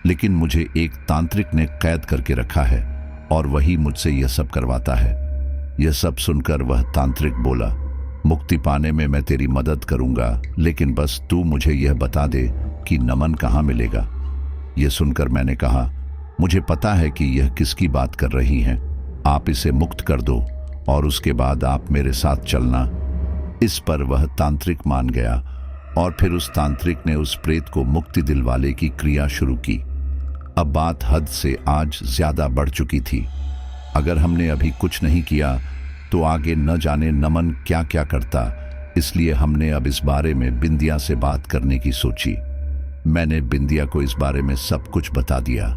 लेकिन मुझे एक तांत्रिक ने कैद करके रखा है। और वही मुझसे यह सब करवाता है। यह सब सुनकर वह तांत्रिक बोला, मुक्ति पाने में मैं तेरी मदद करूंगा, लेकिन बस तू मुझे यह बता दे कि नमन कहाँ मिलेगा। यह सुनकर मैंने कहा, मुझे पता है कि यह किसकी बात कर रही हैं। आप इसे मुक्त कर दो और उसके बाद आप मेरे साथ चलना। इस पर वह तांत्रिक मान गया और फिर उस तांत्रिक ने उस प्रेत को मुक्ति दिलवाने की क्रिया शुरू की। अब बात हद से आज ज्यादा बढ़ चुकी थी। अगर हमने अभी कुछ नहीं किया तो आगे न जाने नमन क्या क्या करता। इसलिए हमने अब इस बारे में बिंदिया से बात करने की सोची। मैंने बिंदिया को इस बारे में सब कुछ बता दिया।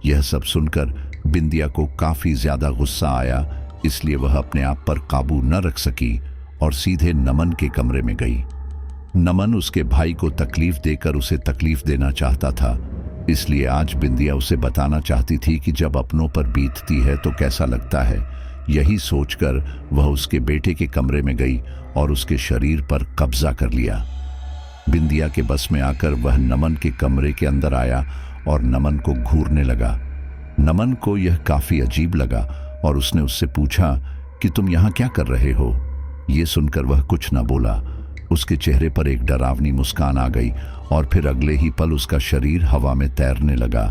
यह सब सुनकर बिंदिया को काफी ज्यादा गुस्सा आया, इसलिए वह अपने आप पर काबू न रख सकी और सीधे नमन के कमरे में गई। नमन उसके भाई को तकलीफ देकर उसे तकलीफ देना चाहता था, इसलिए आज बिंदिया उसे बताना चाहती थी कि जब अपनों पर बीतती है तो कैसा लगता है। यही सोचकर वह उसके बेटे के कमरे में गई और उसके शरीर पर कब्जा कर लिया। बिंदिया के बस में आकर वह नमन के कमरे के अंदर आया और नमन को घूरने लगा। नमन को यह काफी अजीब लगा और उसने उससे पूछा कि तुम यहाँ क्या कर रहे हो। ये सुनकर वह कुछ न बोला। उसके चेहरे पर एक डरावनी मुस्कान आ गई और फिर अगले ही पल उसका शरीर हवा में तैरने लगा।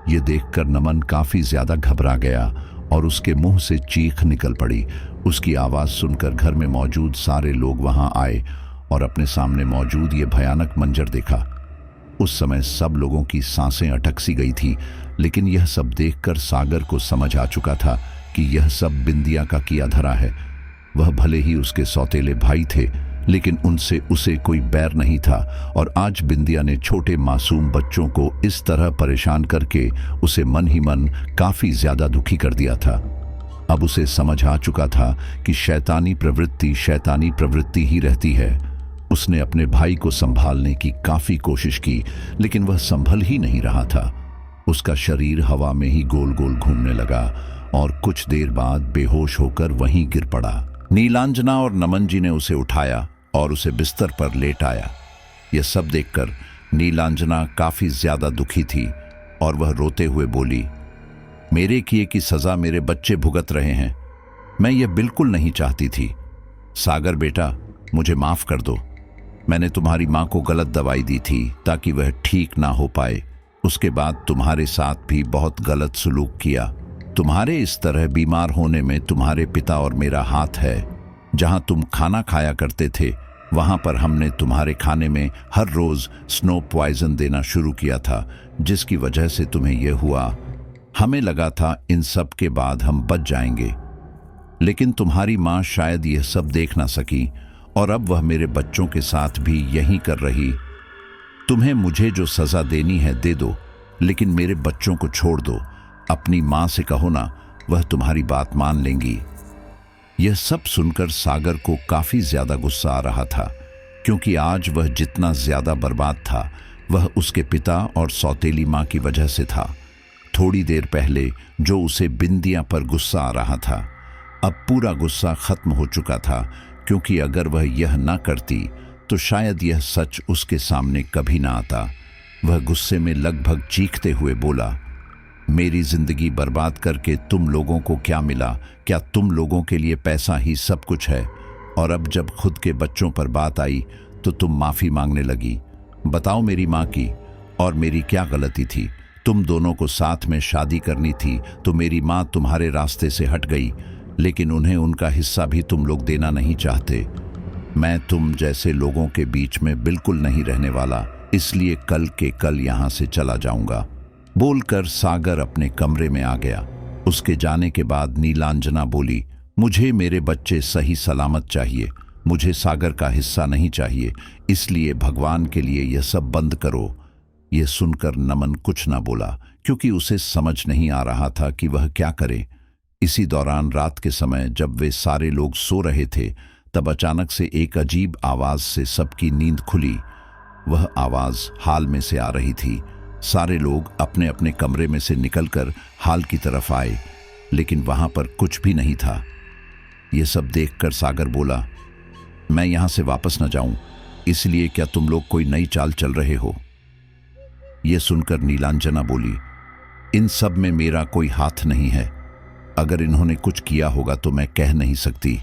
ये देखकर नमन काफी ज्यादा घबरा गया और उसके मुंह से चीख निकल पड़ी। उसकी आवाज सुनकर घर में मौजूद सारे लोग वहां आए और अपने सामने मौजूद ये भयानक मंजर देखा। उस समय सब लोगों की सांसें अटक सी गई थी, लेकिन यह सब देखकर सागर को समझ आ चुका था कि यह सब बिंदिया का किया धरा है। वह भले ही उसके सौतेले भाई थे, लेकिन उनसे उसे कोई बैर नहीं था और आज बिंदिया ने छोटे मासूम बच्चों को इस तरह परेशान करके उसे मन ही मन काफी ज्यादा दुखी कर दिया था। अब उसे समझ आ चुका था कि शैतानी प्रवृत्ति ही रहती है। उसने अपने भाई को संभालने की काफी कोशिश की, लेकिन वह संभल ही नहीं रहा था। उसका शरीर हवा में ही गोल गोल घूमने लगा और कुछ देर बाद बेहोश होकर वहीं गिर पड़ा। नीलांजना और नमन जी ने उसे उठाया और उसे बिस्तर पर लेटाया। यह सब देखकर नीलांजना काफी ज्यादा दुखी थी और वह रोते हुए बोली, मेरे किए की सजा मेरे बच्चे भुगत रहे हैं। मैं यह बिल्कुल नहीं चाहती थी। सागर बेटा, मुझे माफ कर दो। मैंने तुम्हारी माँ को गलत दवाई दी थी ताकि वह ठीक ना हो पाए। उसके बाद तुम्हारे साथ भी बहुत गलत सुलूक किया। तुम्हारे इस तरह बीमार होने में तुम्हारे पिता और मेरा हाथ है। जहां तुम खाना खाया करते थे, वहां पर हमने तुम्हारे खाने में हर रोज स्नो पॉइजन देना शुरू किया था, जिसकी वजह से तुम्हें यह हुआ। हमें लगा था इन सब के बाद हम बच जाएंगे, लेकिन तुम्हारी माँ शायद यह सब देख ना सकी और अब वह मेरे बच्चों के साथ भी यही कर रही। तुम्हें मुझे जो सजा देनी है दे दो, लेकिन मेरे बच्चों को छोड़ दो। अपनी माँ से कहो ना, वह तुम्हारी बात मान लेंगी। यह सब सुनकर सागर को काफी ज्यादा गुस्सा आ रहा था, क्योंकि आज वह जितना ज्यादा बर्बाद था वह उसके पिता और सौतेली माँ की वजह से था। थोड़ी देर पहले जो उसे बिंदिया पर गुस्सा आ रहा था, अब पूरा गुस्सा खत्म हो चुका था, क्योंकि अगर वह यह ना करती तो शायद यह सच उसके सामने कभी ना आता। वह गुस्से में लगभग चीखते हुए बोला, मेरी जिंदगी बर्बाद करके तुम लोगों को क्या मिला? क्या तुम लोगों के लिए पैसा ही सब कुछ है? और अब जब खुद के बच्चों पर बात आई तो तुम माफी मांगने लगी। बताओ मेरी माँ की और मेरी क्या गलती थी? तुम दोनों को साथ में शादी करनी थी तो मेरी माँ तुम्हारे रास्ते से हट गई, लेकिन उन्हें उनका हिस्सा भी तुम लोग देना नहीं चाहते। मैं तुम जैसे लोगों के बीच में बिल्कुल नहीं रहने वाला, इसलिए कल के कल यहाँ से चला जाऊंगा। बोलकर सागर अपने कमरे में आ गया। उसके जाने के बाद नीलांजना बोली, मुझे मेरे बच्चे सही सलामत चाहिए, मुझे सागर का हिस्सा नहीं चाहिए, इसलिए भगवान के लिए यह सब बंद करो। यह सुनकर नमन कुछ ना बोला, क्योंकि उसे समझ नहीं आ रहा था कि वह क्या करे। इसी दौरान रात के समय जब वे सारे लोग सो रहे थे, तब अचानक से एक अजीब आवाज से सबकी नींद खुली। वह आवाज हाल में से आ रही थी। सारे लोग अपने अपने कमरे में से निकलकर हाल की तरफ आए, लेकिन वहां पर कुछ भी नहीं था। यह सब देखकर सागर बोला, मैं यहां से वापस न जाऊं, इसलिए क्या तुम लोग कोई नई चाल चल रहे हो? यह सुनकर नीलांजना बोली, इन सब में मेरा कोई हाथ नहीं है। अगर इन्होंने कुछ किया होगा तो मैं कह नहीं सकती।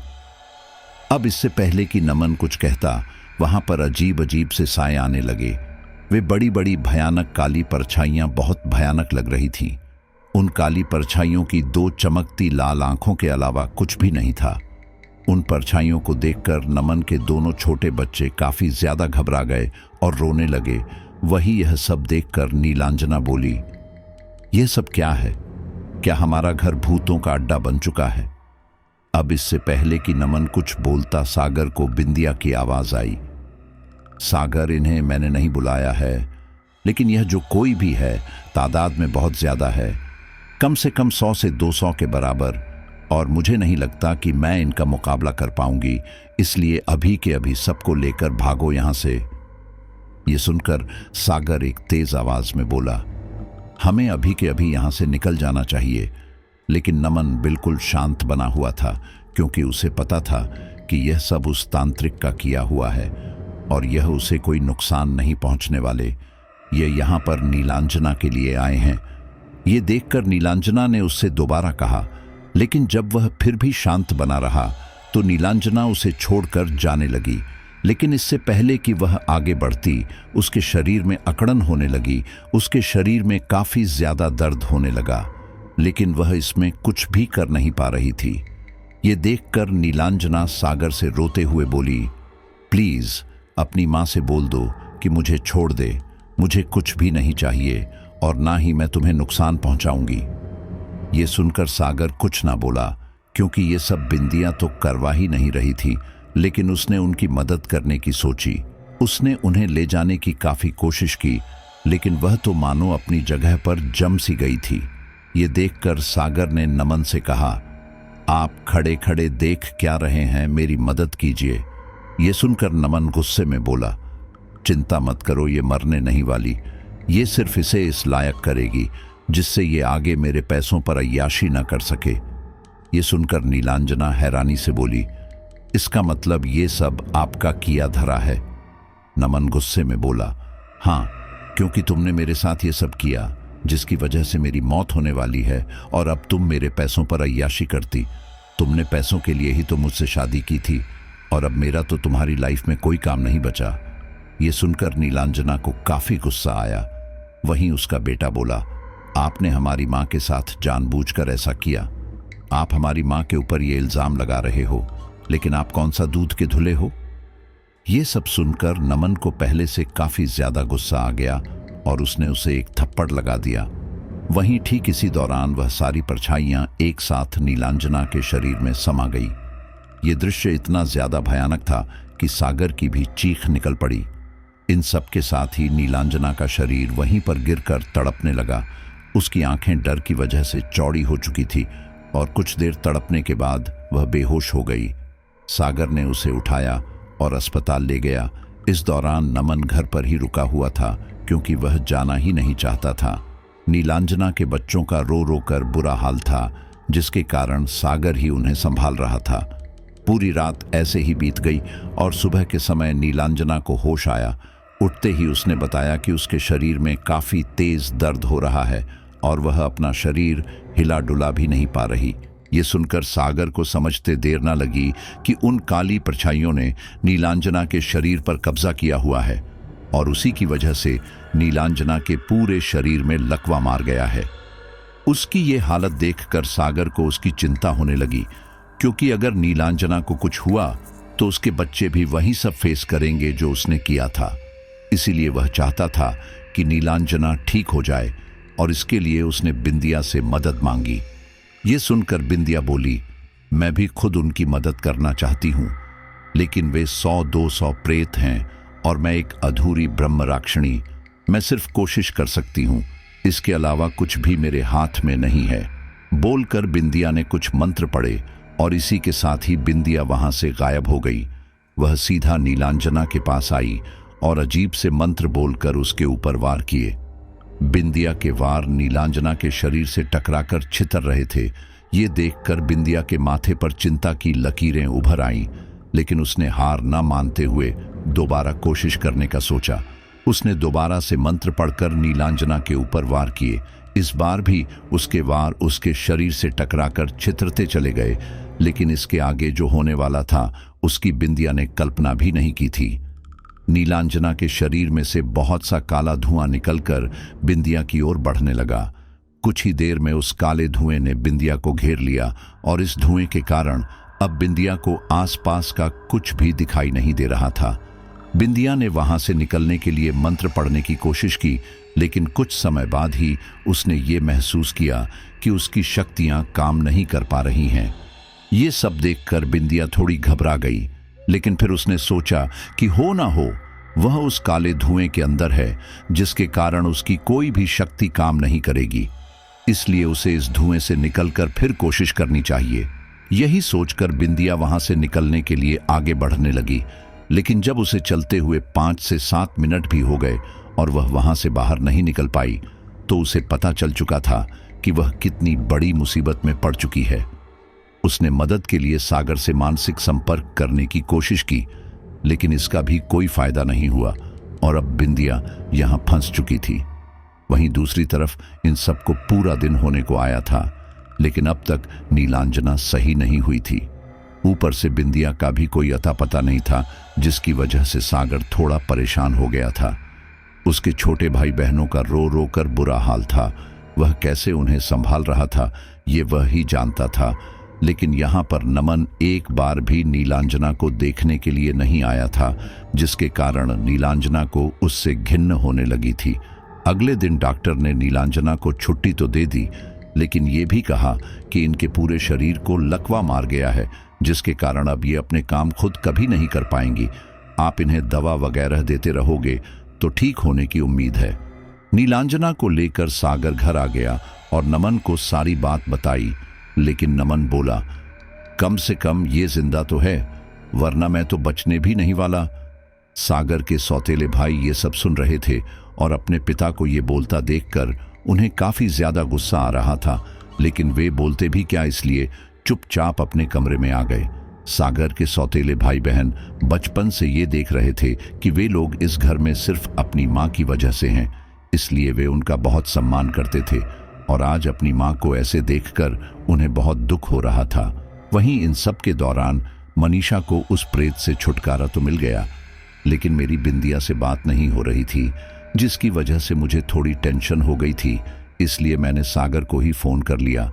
अब इससे पहले कि नमन कुछ कहता, वहां पर अजीब अजीब से साए आने लगे। वे बड़ी बड़ी भयानक काली परछाइयां बहुत भयानक लग रही थीं। उन काली परछाइयों की 2 चमकती लाल आंखों के अलावा कुछ भी नहीं था। उन परछाइयों को देखकर नमन के दोनों छोटे बच्चे काफी ज्यादा घबरा गए और रोने लगे। वही यह सब देखकर नीलांजना बोली, यह सब क्या है? क्या हमारा घर भूतों का अड्डा बन चुका है? अब इससे पहले कि नमन कुछ बोलता, सागर को बिंदिया की आवाज आई। सागर, इन्हें मैंने नहीं बुलाया है, लेकिन यह जो कोई भी है तादाद में बहुत ज्यादा है, कम से कम 100 से 200 के बराबर, और मुझे नहीं लगता कि मैं इनका मुकाबला कर पाऊंगी, इसलिए अभी के अभी सबको लेकर भागो यहां से। ये सुनकर सागर एक तेज आवाज में बोला, हमें अभी के अभी यहां से निकल जाना चाहिए। लेकिन नमन बिल्कुल शांत बना हुआ था, क्योंकि उसे पता था कि यह सब उस तांत्रिक का किया हुआ है और यह उसे कोई नुकसान नहीं पहुंचने वाले। ये यहाँ पर नीलांजना के लिए आए हैं। ये देखकर नीलांजना ने उससे दोबारा कहा, लेकिन जब वह फिर भी शांत बना रहा तो नीलांजना उसे छोड़कर जाने लगी। लेकिन इससे पहले कि वह आगे बढ़ती, उसके शरीर में अकड़न होने लगी। उसके शरीर में काफी ज्यादा दर्द होने लगा, लेकिन वह इसमें कुछ भी कर नहीं पा रही थी। ये देखकर नीलांजना सागर से रोते हुए बोली, प्लीज अपनी माँ से बोल दो कि मुझे छोड़ दे, मुझे कुछ भी नहीं चाहिए और ना ही मैं तुम्हें नुकसान पहुंचाऊंगी। ये सुनकर सागर कुछ ना बोला, क्योंकि ये सब बिंदियां तो करवा ही नहीं रही थी, लेकिन उसने उनकी मदद करने की सोची। उसने उन्हें ले जाने की काफी कोशिश की, लेकिन वह तो मानो अपनी जगह पर जम सी गई थी। ये देखकर सागर ने नमन से कहा, आप खड़े खड़े देख क्या रहे हैं, मेरी मदद कीजिए। ये सुनकर नमन गुस्से में बोला, चिंता मत करो, ये मरने नहीं वाली, ये सिर्फ इसे इस लायक करेगी जिससे ये आगे मेरे पैसों पर अय्याशी न कर सके। ये सुनकर नीलांजना हैरानी से बोली, इसका मतलब ये सब आपका किया धरा है? नमन गुस्से में बोला, हाँ, क्योंकि तुमने मेरे साथ ये सब किया जिसकी वजह से मेरी मौत होने वाली है, और अब तुम मेरे पैसों पर अय्याशी करती। तुमने पैसों के लिए ही तो मुझसे शादी की थी, और अब मेरा तो तुम्हारी लाइफ में कोई काम नहीं बचा। ये सुनकर नीलांजना को काफी गुस्सा आया। वहीं उसका बेटा बोला, आपने हमारी माँ के साथ जानबूझकर ऐसा किया। आप हमारी माँ के ऊपर ये इल्जाम लगा रहे हो, लेकिन आप कौन सा दूध के धुले हो? ये सब सुनकर नमन को पहले से काफी ज्यादा गुस्सा आ गया और उसने उसे एक थप्पड़ लगा दिया। वहीं ठीक इसी दौरान वह सारी परछाइयां एक साथ नीलांजना के शरीर में समा गई। ये दृश्य इतना ज्यादा भयानक था कि सागर की भी चीख निकल पड़ी। इन सब के साथ ही नीलांजना का शरीर वहीं पर गिरकर तड़पने लगा। उसकी आंखें डर की वजह से चौड़ी हो चुकी थी और कुछ देर तड़पने के बाद वह बेहोश हो गई। सागर ने उसे उठाया और अस्पताल ले गया। इस दौरान नमन घर पर ही रुका हुआ था, क्योंकि वह जाना ही नहीं चाहता था। नीलांजना के बच्चों का रो रो कर बुरा हाल था, जिसके कारण सागर ही उन्हें संभाल रहा था। पूरी रात ऐसे ही बीत गई और सुबह के समय नीलांजना को होश आया। उठते ही उसने बताया कि उसके शरीर में काफी तेज दर्द हो रहा है और वह अपना शरीर हिला डुला भी नहीं पा रही। ये सुनकर सागर को समझते देर न लगी कि उन काली परछाइयों ने नीलांजना के शरीर पर कब्जा किया हुआ है और उसी की वजह से नीलांजना के पूरे शरीर में लकवा मार गया है। उसकी ये हालत देखकर सागर को उसकी चिंता होने लगी, क्योंकि अगर नीलांजना को कुछ हुआ तो उसके बच्चे भी वही सब फेस करेंगे जो उसने किया था। इसीलिए वह चाहता था कि नीलांजना ठीक हो जाए और इसके लिए उसने बिंदिया से मदद मांगी। ये सुनकर बिंदिया बोली, मैं भी खुद उनकी मदद करना चाहती हूँ, लेकिन वे 100-200 प्रेत हैं और मैं एक अधूरी ब्रह्म राक्षणी। मैं सिर्फ कोशिश कर सकती हूँ, इसके अलावा कुछ भी मेरे हाथ में नहीं है। बोलकर बिंदिया ने कुछ मंत्र पढ़े और इसी के साथ ही बिंदिया वहां से गायब हो गई। वह सीधा नीलांजना के पास आई और अजीब से मंत्र बोलकर उसके ऊपर वार किए। बिंदिया के वार नीलांजना के शरीर से टकराकर छितर रहे थे। ये देखकर बिंदिया के माथे पर चिंता की लकीरें उभर आईं, लेकिन उसने हार न मानते हुए दोबारा कोशिश करने का सोचा। उसने दोबारा से मंत्र पढ़कर नीलांजना के ऊपर वार किए। इस बार भी उसके वार उसके शरीर से टकराकर छितरते चले गए, लेकिन इसके आगे जो होने वाला था उसकी बिंदिया ने कल्पना भी नहीं की थी। नीलांजना के शरीर में से बहुत सा काला धुआं निकलकर बिंदिया की ओर बढ़ने लगा। कुछ ही देर में उस काले धुएं ने बिंदिया को घेर लिया और इस धुएं के कारण अब बिंदिया को आसपास का कुछ भी दिखाई नहीं दे रहा था। बिंदिया ने वहां से निकलने के लिए मंत्र पढ़ने की कोशिश की, लेकिन कुछ समय बाद ही उसने ये महसूस किया कि उसकी शक्तियां काम नहीं कर पा रही हैं। ये सब देखकर बिंदिया थोड़ी घबरा गई, लेकिन फिर उसने सोचा कि हो ना हो वह उस काले धुएं के अंदर है, जिसके कारण उसकी कोई भी शक्ति काम नहीं करेगी। इसलिए उसे इस धुएं से निकलकर फिर कोशिश करनी चाहिए। यही सोचकर बिंदिया वहां से निकलने के लिए आगे बढ़ने लगी, लेकिन जब उसे चलते हुए 5 से 7 मिनट भी हो गए और वह वहां से बाहर नहीं निकल पाई, तो उसे पता चल चुका था कि वह कितनी बड़ी मुसीबत में पड़ चुकी है। उसने मदद के लिए सागर से मानसिक संपर्क करने की कोशिश की, लेकिन इसका भी कोई फायदा नहीं हुआ और अब बिंदिया यहां फंस चुकी थी। वहीं दूसरी तरफ इन सबको पूरा दिन होने को आया था, लेकिन अब तक नीलांजना सही नहीं हुई थी। ऊपर से बिंदिया का भी कोई अता पता नहीं था, जिसकी वजह से सागर थोड़ा परेशान हो गया था। उसके छोटे भाई बहनों का रो रो कर बुरा हाल था। वह कैसे उन्हें संभाल रहा था ये वह ही जानता था, लेकिन यहाँ पर नमन एक बार भी नीलांजना को देखने के लिए नहीं आया था, जिसके कारण नीलांजना को उससे घिन्न होने लगी थी। अगले दिन डॉक्टर ने नीलांजना को छुट्टी तो दे दी, लेकिन ये भी कहा कि इनके पूरे शरीर को लकवा मार गया है, जिसके कारण अब ये अपने काम खुद कभी नहीं कर पाएंगी। आप इन्हें दवा वगैरह देते रहोगे तो ठीक होने की उम्मीद है। नीलांजना को लेकर सागर घर आ गया और नमन को सारी बात बताई, लेकिन नमन बोला, कम से कम ये जिंदा तो है, वरना मैं तो बचने भी नहीं वाला। सागर के सौतेले भाई ये सब सुन रहे थे और अपने पिता को ये बोलता देखकर उन्हें काफी ज्यादा गुस्सा आ रहा था, लेकिन वे बोलते भी क्या, इसलिए चुपचाप अपने कमरे में आ गए। सागर के सौतेले भाई बहन बचपन से ये देख रहे थे कि वे लोग इस घर में सिर्फ अपनी माँ की वजह से हैं, इसलिए वे उनका बहुत सम्मान करते थे और आज अपनी माँ को ऐसे देखकर उन्हें बहुत दुख हो रहा था। वहीं इन सब के दौरान मनीषा को उस प्रेत से छुटकारा तो मिल गया, लेकिन मेरी बिंदिया से बात नहीं हो रही थी, जिसकी वजह से मुझे थोड़ी टेंशन हो गई थी। इसलिए मैंने सागर को ही फोन कर लिया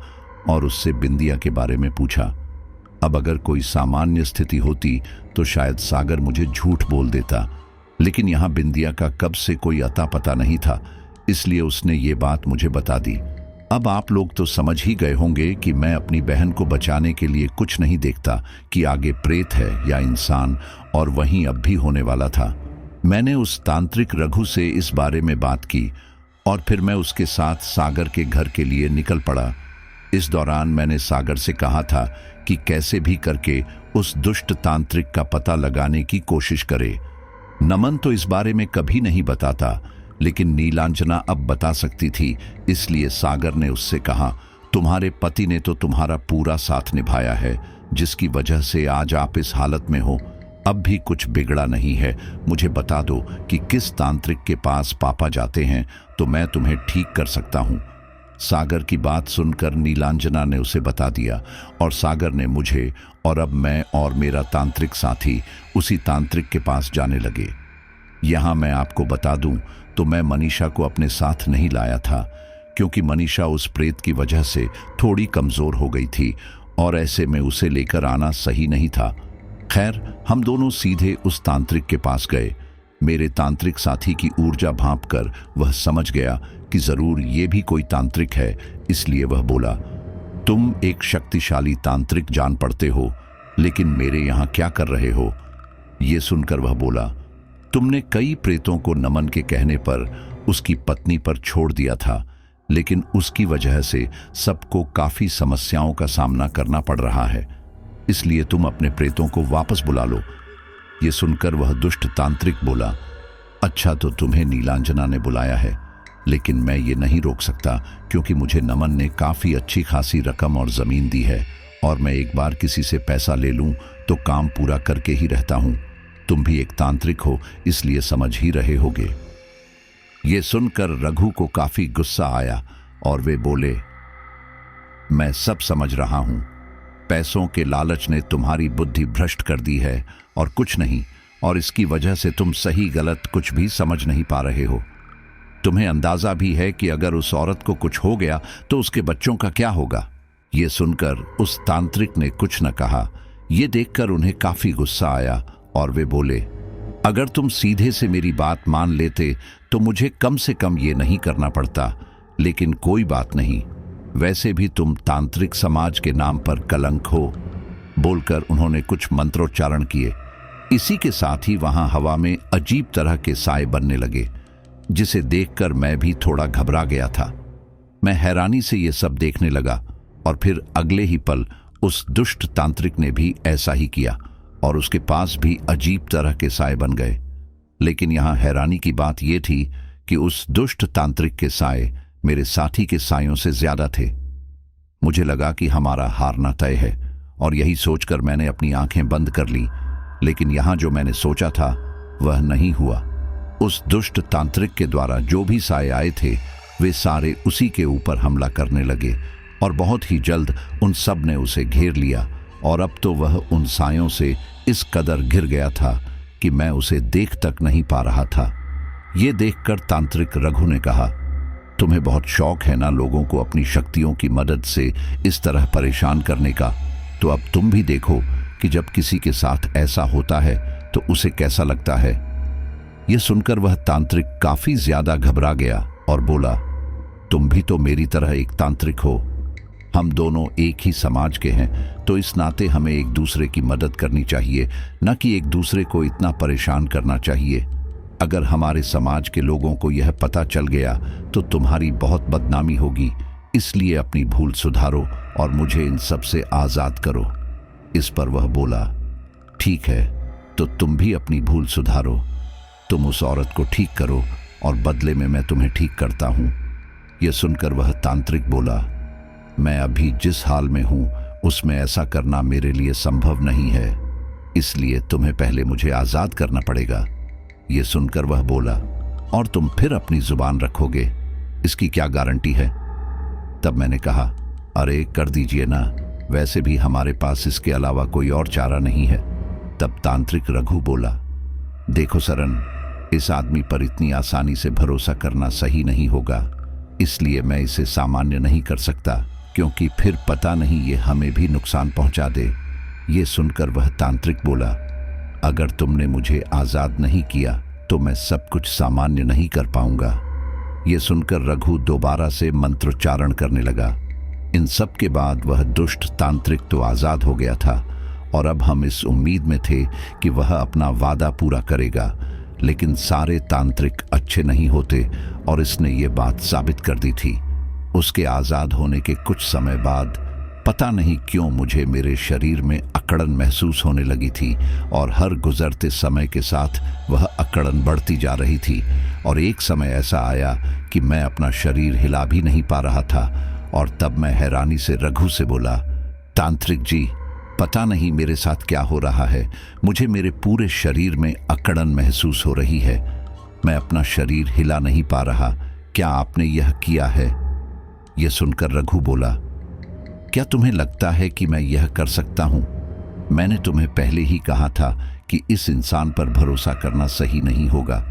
और उससे बिंदिया के बारे में पूछा। अब अगर कोई सामान्य स्थिति होती तो शायद सागर मुझे झूठ बोल देता, लेकिन यहाँ बिंदिया का कब से कोई अता पता नहीं था, इसलिए उसने ये बात मुझे बता दी। अब आप लोग तो समझ ही गए होंगे कि मैं अपनी बहन को बचाने के लिए कुछ नहीं देखता कि आगे प्रेत है या इंसान, और वहीं अब भी होने वाला था। मैंने उस तांत्रिक रघु से इस बारे में बात की और फिर मैं उसके साथ सागर के घर के लिए निकल पड़ा। इस दौरान मैंने सागर से कहा था कि कैसे भी करके उस दुष्ट तांत्रिक का पता लगाने की कोशिश करे। नमन तो इस बारे में कभी नहीं बताता, लेकिन नीलांजना अब बता सकती थी, इसलिए सागर ने उससे कहा, तुम्हारे पति ने तो तुम्हारा पूरा साथ निभाया है, जिसकी वजह से आज आप इस हालत में हो। अब भी कुछ बिगड़ा नहीं है, मुझे बता दो कि किस तांत्रिक के पास पापा जाते हैं तो मैं तुम्हें ठीक कर सकता हूँ। सागर की बात सुनकर नीलांजना ने उसे बता दिया और सागर ने मुझे, और अब मैं और मेरा तांत्रिक साथी उसी तांत्रिक के पास जाने लगे। यहाँ मैं आपको बता दूं तो मैं मनीषा को अपने साथ नहीं लाया था, क्योंकि मनीषा उस प्रेत की वजह से थोड़ी कमजोर हो गई थी और ऐसे में उसे लेकर आना सही नहीं था। खैर, हम दोनों सीधे उस तांत्रिक के पास गए। मेरे तांत्रिक साथी की ऊर्जा भांपकर वह समझ गया कि जरूर ये भी कोई तांत्रिक है, इसलिए वह बोला, तुम एक शक्तिशाली तांत्रिक जान पड़ते हो, लेकिन मेरे यहाँ क्या कर रहे हो? ये सुनकर वह बोला, तुमने कई प्रेतों को नमन के कहने पर उसकी पत्नी पर छोड़ दिया था, लेकिन उसकी वजह से सबको काफी समस्याओं का सामना करना पड़ रहा है, इसलिए तुम अपने प्रेतों को वापस बुला लो। ये सुनकर वह दुष्ट तांत्रिक बोला, अच्छा तो तुम्हें नीलांजना ने बुलाया है, लेकिन मैं ये नहीं रोक सकता, क्योंकि मुझे नमन ने काफी अच्छी खासी रकम और जमीन दी है और मैं एक बार किसी से पैसा ले लूं तो काम पूरा करके ही रहता हूं। तुम भी एक तांत्रिक हो, इसलिए समझ ही रहे होगे। ये सुनकर रघु को काफी गुस्सा आया और वे बोले, मैं सब समझ रहा हूं। पैसों के लालच ने तुम्हारी बुद्धि भ्रष्ट कर दी है और कुछ नहीं, और इसकी वजह से तुम सही गलत कुछ भी समझ नहीं पा रहे हो। तुम्हें अंदाजा भी है कि अगर उस औरत को कुछ हो गया तो उसके बच्चों का क्या होगा। ये सुनकर उस तांत्रिक ने कुछ न कहा। ये देखकर उन्हें काफी गुस्सा आया और वे बोले, अगर तुम सीधे से मेरी बात मान लेते तो मुझे कम से कम ये नहीं करना पड़ता, लेकिन कोई बात नहीं, वैसे भी तुम तांत्रिक समाज के नाम पर कलंक हो। बोलकर उन्होंने कुछ मंत्रोच्चारण किए। इसी के साथ ही वहां हवा में अजीब तरह के साए बनने लगे, जिसे देखकर मैं भी थोड़ा घबरा गया था। मैं हैरानी से ये सब देखने लगा और फिर अगले ही पल उस दुष्ट तांत्रिक ने भी ऐसा ही किया और उसके पास भी अजीब तरह के साए बन गए। लेकिन यहां हैरानी की बात यह थी कि उस दुष्ट तांत्रिक के साए मेरे साथी के सायों से ज्यादा थे। मुझे लगा कि हमारा हारना तय है और यही सोचकर मैंने अपनी आंखें बंद कर ली। लेकिन यहां जो मैंने सोचा था वह नहीं हुआ। उस दुष्ट तांत्रिक के द्वारा जो भी साए आए थे वे सारे उसी के ऊपर हमला करने लगे और बहुत ही जल्द उन सब ने उसे घेर लिया और अब तो वह उन सायों से इस कदर घिर गया था कि मैं उसे देख तक नहीं पा रहा था। ये देखकर तांत्रिक रघु ने कहा, तुम्हें बहुत शौक है ना लोगों को अपनी शक्तियों की मदद से इस तरह परेशान करने का, तो अब तुम भी देखो कि जब किसी के साथ ऐसा होता है तो उसे कैसा लगता है। यह सुनकर वह तांत्रिक काफी ज्यादा घबरा गया और बोला, तुम भी तो मेरी तरह एक तांत्रिक हो। हम दोनों एक ही समाज के हैं, तो इस नाते हमें एक दूसरे की मदद करनी चाहिए, न कि एक दूसरे को इतना परेशान करना चाहिए। अगर हमारे समाज के लोगों को यह पता चल गया तो तुम्हारी बहुत बदनामी होगी, इसलिए अपनी भूल सुधारो और मुझे इन सब से आजाद करो। इस पर वह बोला, ठीक है, तो तुम भी अपनी भूल सुधारो। तुम उस औरत को ठीक करो और बदले में मैं तुम्हें ठीक करता हूं। यह सुनकर वह तांत्रिक बोला, मैं अभी जिस हाल में हूं उसमें ऐसा करना मेरे लिए संभव नहीं है, इसलिए तुम्हें पहले मुझे आजाद करना पड़ेगा। यह सुनकर वह बोला, और तुम फिर अपनी जुबान रखोगे, इसकी क्या गारंटी है। तब मैंने कहा, अरे कर दीजिए ना, वैसे भी हमारे पास इसके अलावा कोई और चारा नहीं है। तब तांत्रिक रघु बोला, देखो सरन, इस आदमी पर इतनी आसानी से भरोसा करना सही नहीं होगा, इसलिए मैं इसे सामान्य नहीं कर सकता, क्योंकि फिर पता नहीं ये हमें भी नुकसान पहुंचा दे। ये सुनकर वह तांत्रिक बोला, अगर तुमने मुझे आजाद नहीं किया तो मैं सब कुछ सामान्य नहीं कर पाऊंगा। ये सुनकर रघु दोबारा से मंत्रोच्चारण करने लगा। इन सब के बाद वह दुष्ट तांत्रिक तो आजाद हो गया था और अब हम इस उम्मीद में थे कि वह अपना वादा पूरा करेगा, लेकिन सारे तांत्रिक अच्छे नहीं होते और इसने ये बात साबित कर दी थी। उसके आजाद होने के कुछ समय बाद पता नहीं क्यों मुझे मेरे शरीर में अकड़न महसूस होने लगी थी और हर गुजरते समय के साथ वह अकड़न बढ़ती जा रही थी और एक समय ऐसा आया कि मैं अपना शरीर हिला भी नहीं पा रहा था। और तब मैं हैरानी से रघु से बोला, तांत्रिक जी, पता नहीं मेरे साथ क्या हो रहा है, मुझे मेरे पूरे शरीर में अकड़न महसूस हो रही है, मैं अपना शरीर हिला नहीं पा रहा, क्या आपने यह किया है। यह सुनकर रघु बोला, क्या तुम्हें लगता है कि मैं यह कर सकता हूं? मैंने तुम्हें पहले ही कहा था कि इस इंसान पर भरोसा करना सही नहीं होगा,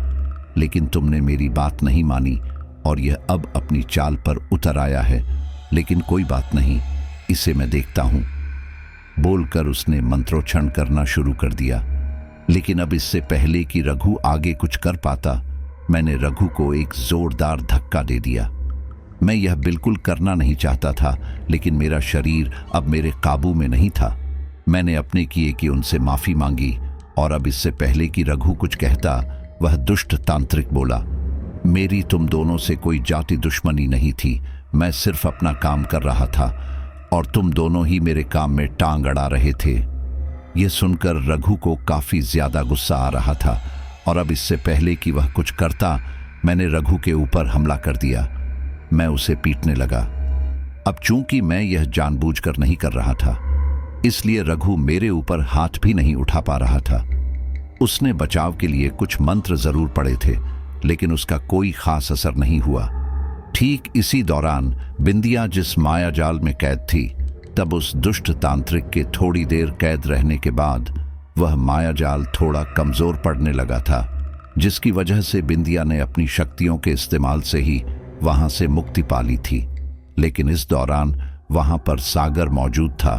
लेकिन तुमने मेरी बात नहीं मानी और यह अब अपनी चाल पर उतर आया है। लेकिन कोई बात नहीं, इसे मैं देखता हूं। बोलकर उसने मंत्रोच्चारण करना शुरू कर दिया। लेकिन अब इससे पहले कि रघु आगे कुछ कर पाता, मैंने रघु को एक जोरदार धक्का दे दिया। मैं यह बिल्कुल करना नहीं चाहता था, लेकिन मेरा शरीर अब मेरे काबू में नहीं था। मैंने अपने किए कि उनसे माफी मांगी और अब इससे पहले कि रघु कुछ कहता, वह दुष्ट तांत्रिक बोला, मेरी तुम दोनों से कोई जाति दुश्मनी नहीं थी, मैं सिर्फ अपना काम कर रहा था और तुम दोनों ही मेरे काम में टांग अड़ा रहे थे। यह सुनकर रघु को काफी ज्यादा गुस्सा आ रहा था और अब इससे पहले कि वह कुछ करता, मैंने रघु के ऊपर हमला कर दिया। मैं उसे पीटने लगा। अब चूंकि मैं यह जानबूझकर नहीं कर रहा था, इसलिए रघु मेरे ऊपर हाथ भी नहीं उठा पा रहा था। उसने बचाव के लिए कुछ मंत्र जरूर पढ़े थे, लेकिन उसका कोई खास असर नहीं हुआ। ठीक इसी दौरान बिंदिया जिस मायाजाल में कैद थी, तब उस दुष्ट तांत्रिक के थोड़ी देर कैद रहने के बाद वह मायाजाल थोड़ा कमजोर पड़ने लगा था, जिसकी वजह से बिंदिया ने अपनी शक्तियों के इस्तेमाल से ही वहां से मुक्ति पा ली थी। लेकिन इस दौरान वहां पर सागर मौजूद था,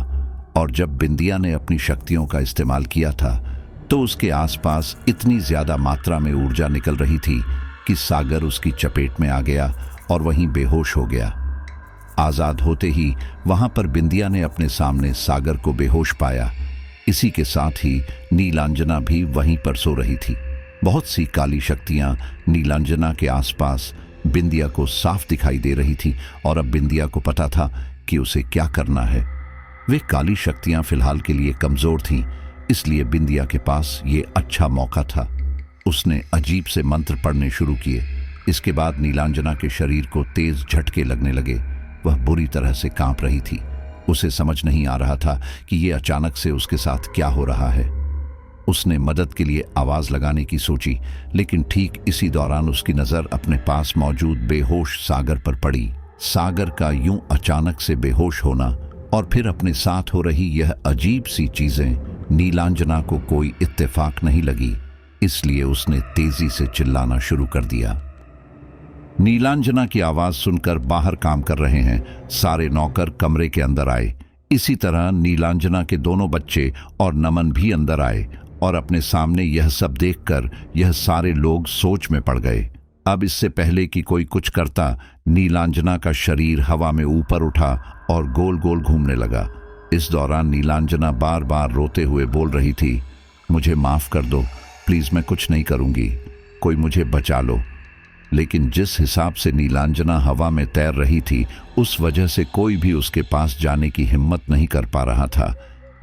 और जब बिंदिया ने अपनी शक्तियों का इस्तेमाल किया था तो उसके आसपास इतनी ज्यादा मात्रा में ऊर्जा निकल रही थी कि सागर उसकी चपेट में आ गया और वहीं बेहोश हो गया। आजाद होते ही वहां पर बिंदिया ने अपने सामने सागर को बेहोश पाया। इसी के साथ ही नीलांजना भी वहीं पर सो रही थी। बहुत सी काली शक्तियां नीलांजना के आसपास बिंदिया को साफ दिखाई दे रही थी, और अब बिंदिया को पता था कि उसे क्या करना है। वे काली शक्तियां फिलहाल के लिए कमजोर थीं, इसलिए बिंदिया के पास ये अच्छा मौका था। उसने अजीब से मंत्र पढ़ने शुरू किए। इसके बाद नीलांजना के शरीर को तेज झटके लगने लगे। वह बुरी तरह से कांप रही थी। उसे समझ नहीं आ रहा था कि ये अचानक से उसके साथ क्या हो रहा है। उसने मदद के लिए आवाज लगाने की सोची, लेकिन ठीक इसी दौरान उसकी नजर अपने पास मौजूद बेहोश सागर पर पड़ी। सागर का यूं अचानक से बेहोश होना और फिर अपने साथ हो रही यह अजीब सी चीजें नीलांजना को कोई इत्तेफाक नहीं लगी, इसलिए उसने तेजी से चिल्लाना शुरू कर दिया। नीलांजना की आवाज सुनकर बाहर काम कर रहे हैं सारे नौकर कमरे के अंदर आए। इसी तरह नीलांजना के दोनों बच्चे और नमन भी अंदर आए, और अपने सामने यह सब देखकर यह सारे लोग सोच में पड़ गए। अब इससे पहले कि कोई कुछ करता, नीलांजना का शरीर हवा में ऊपर उठा और गोल गोल घूमने लगा। इस दौरान नीलांजना बार बार रोते हुए बोल रही थी, मुझे माफ कर दो, प्लीज मैं कुछ नहीं करूंगी, कोई मुझे बचा लो। लेकिन जिस हिसाब से नीलांजना हवा में तैर रही थी, उस वजह से कोई भी उसके पास जाने की हिम्मत नहीं कर पा रहा था।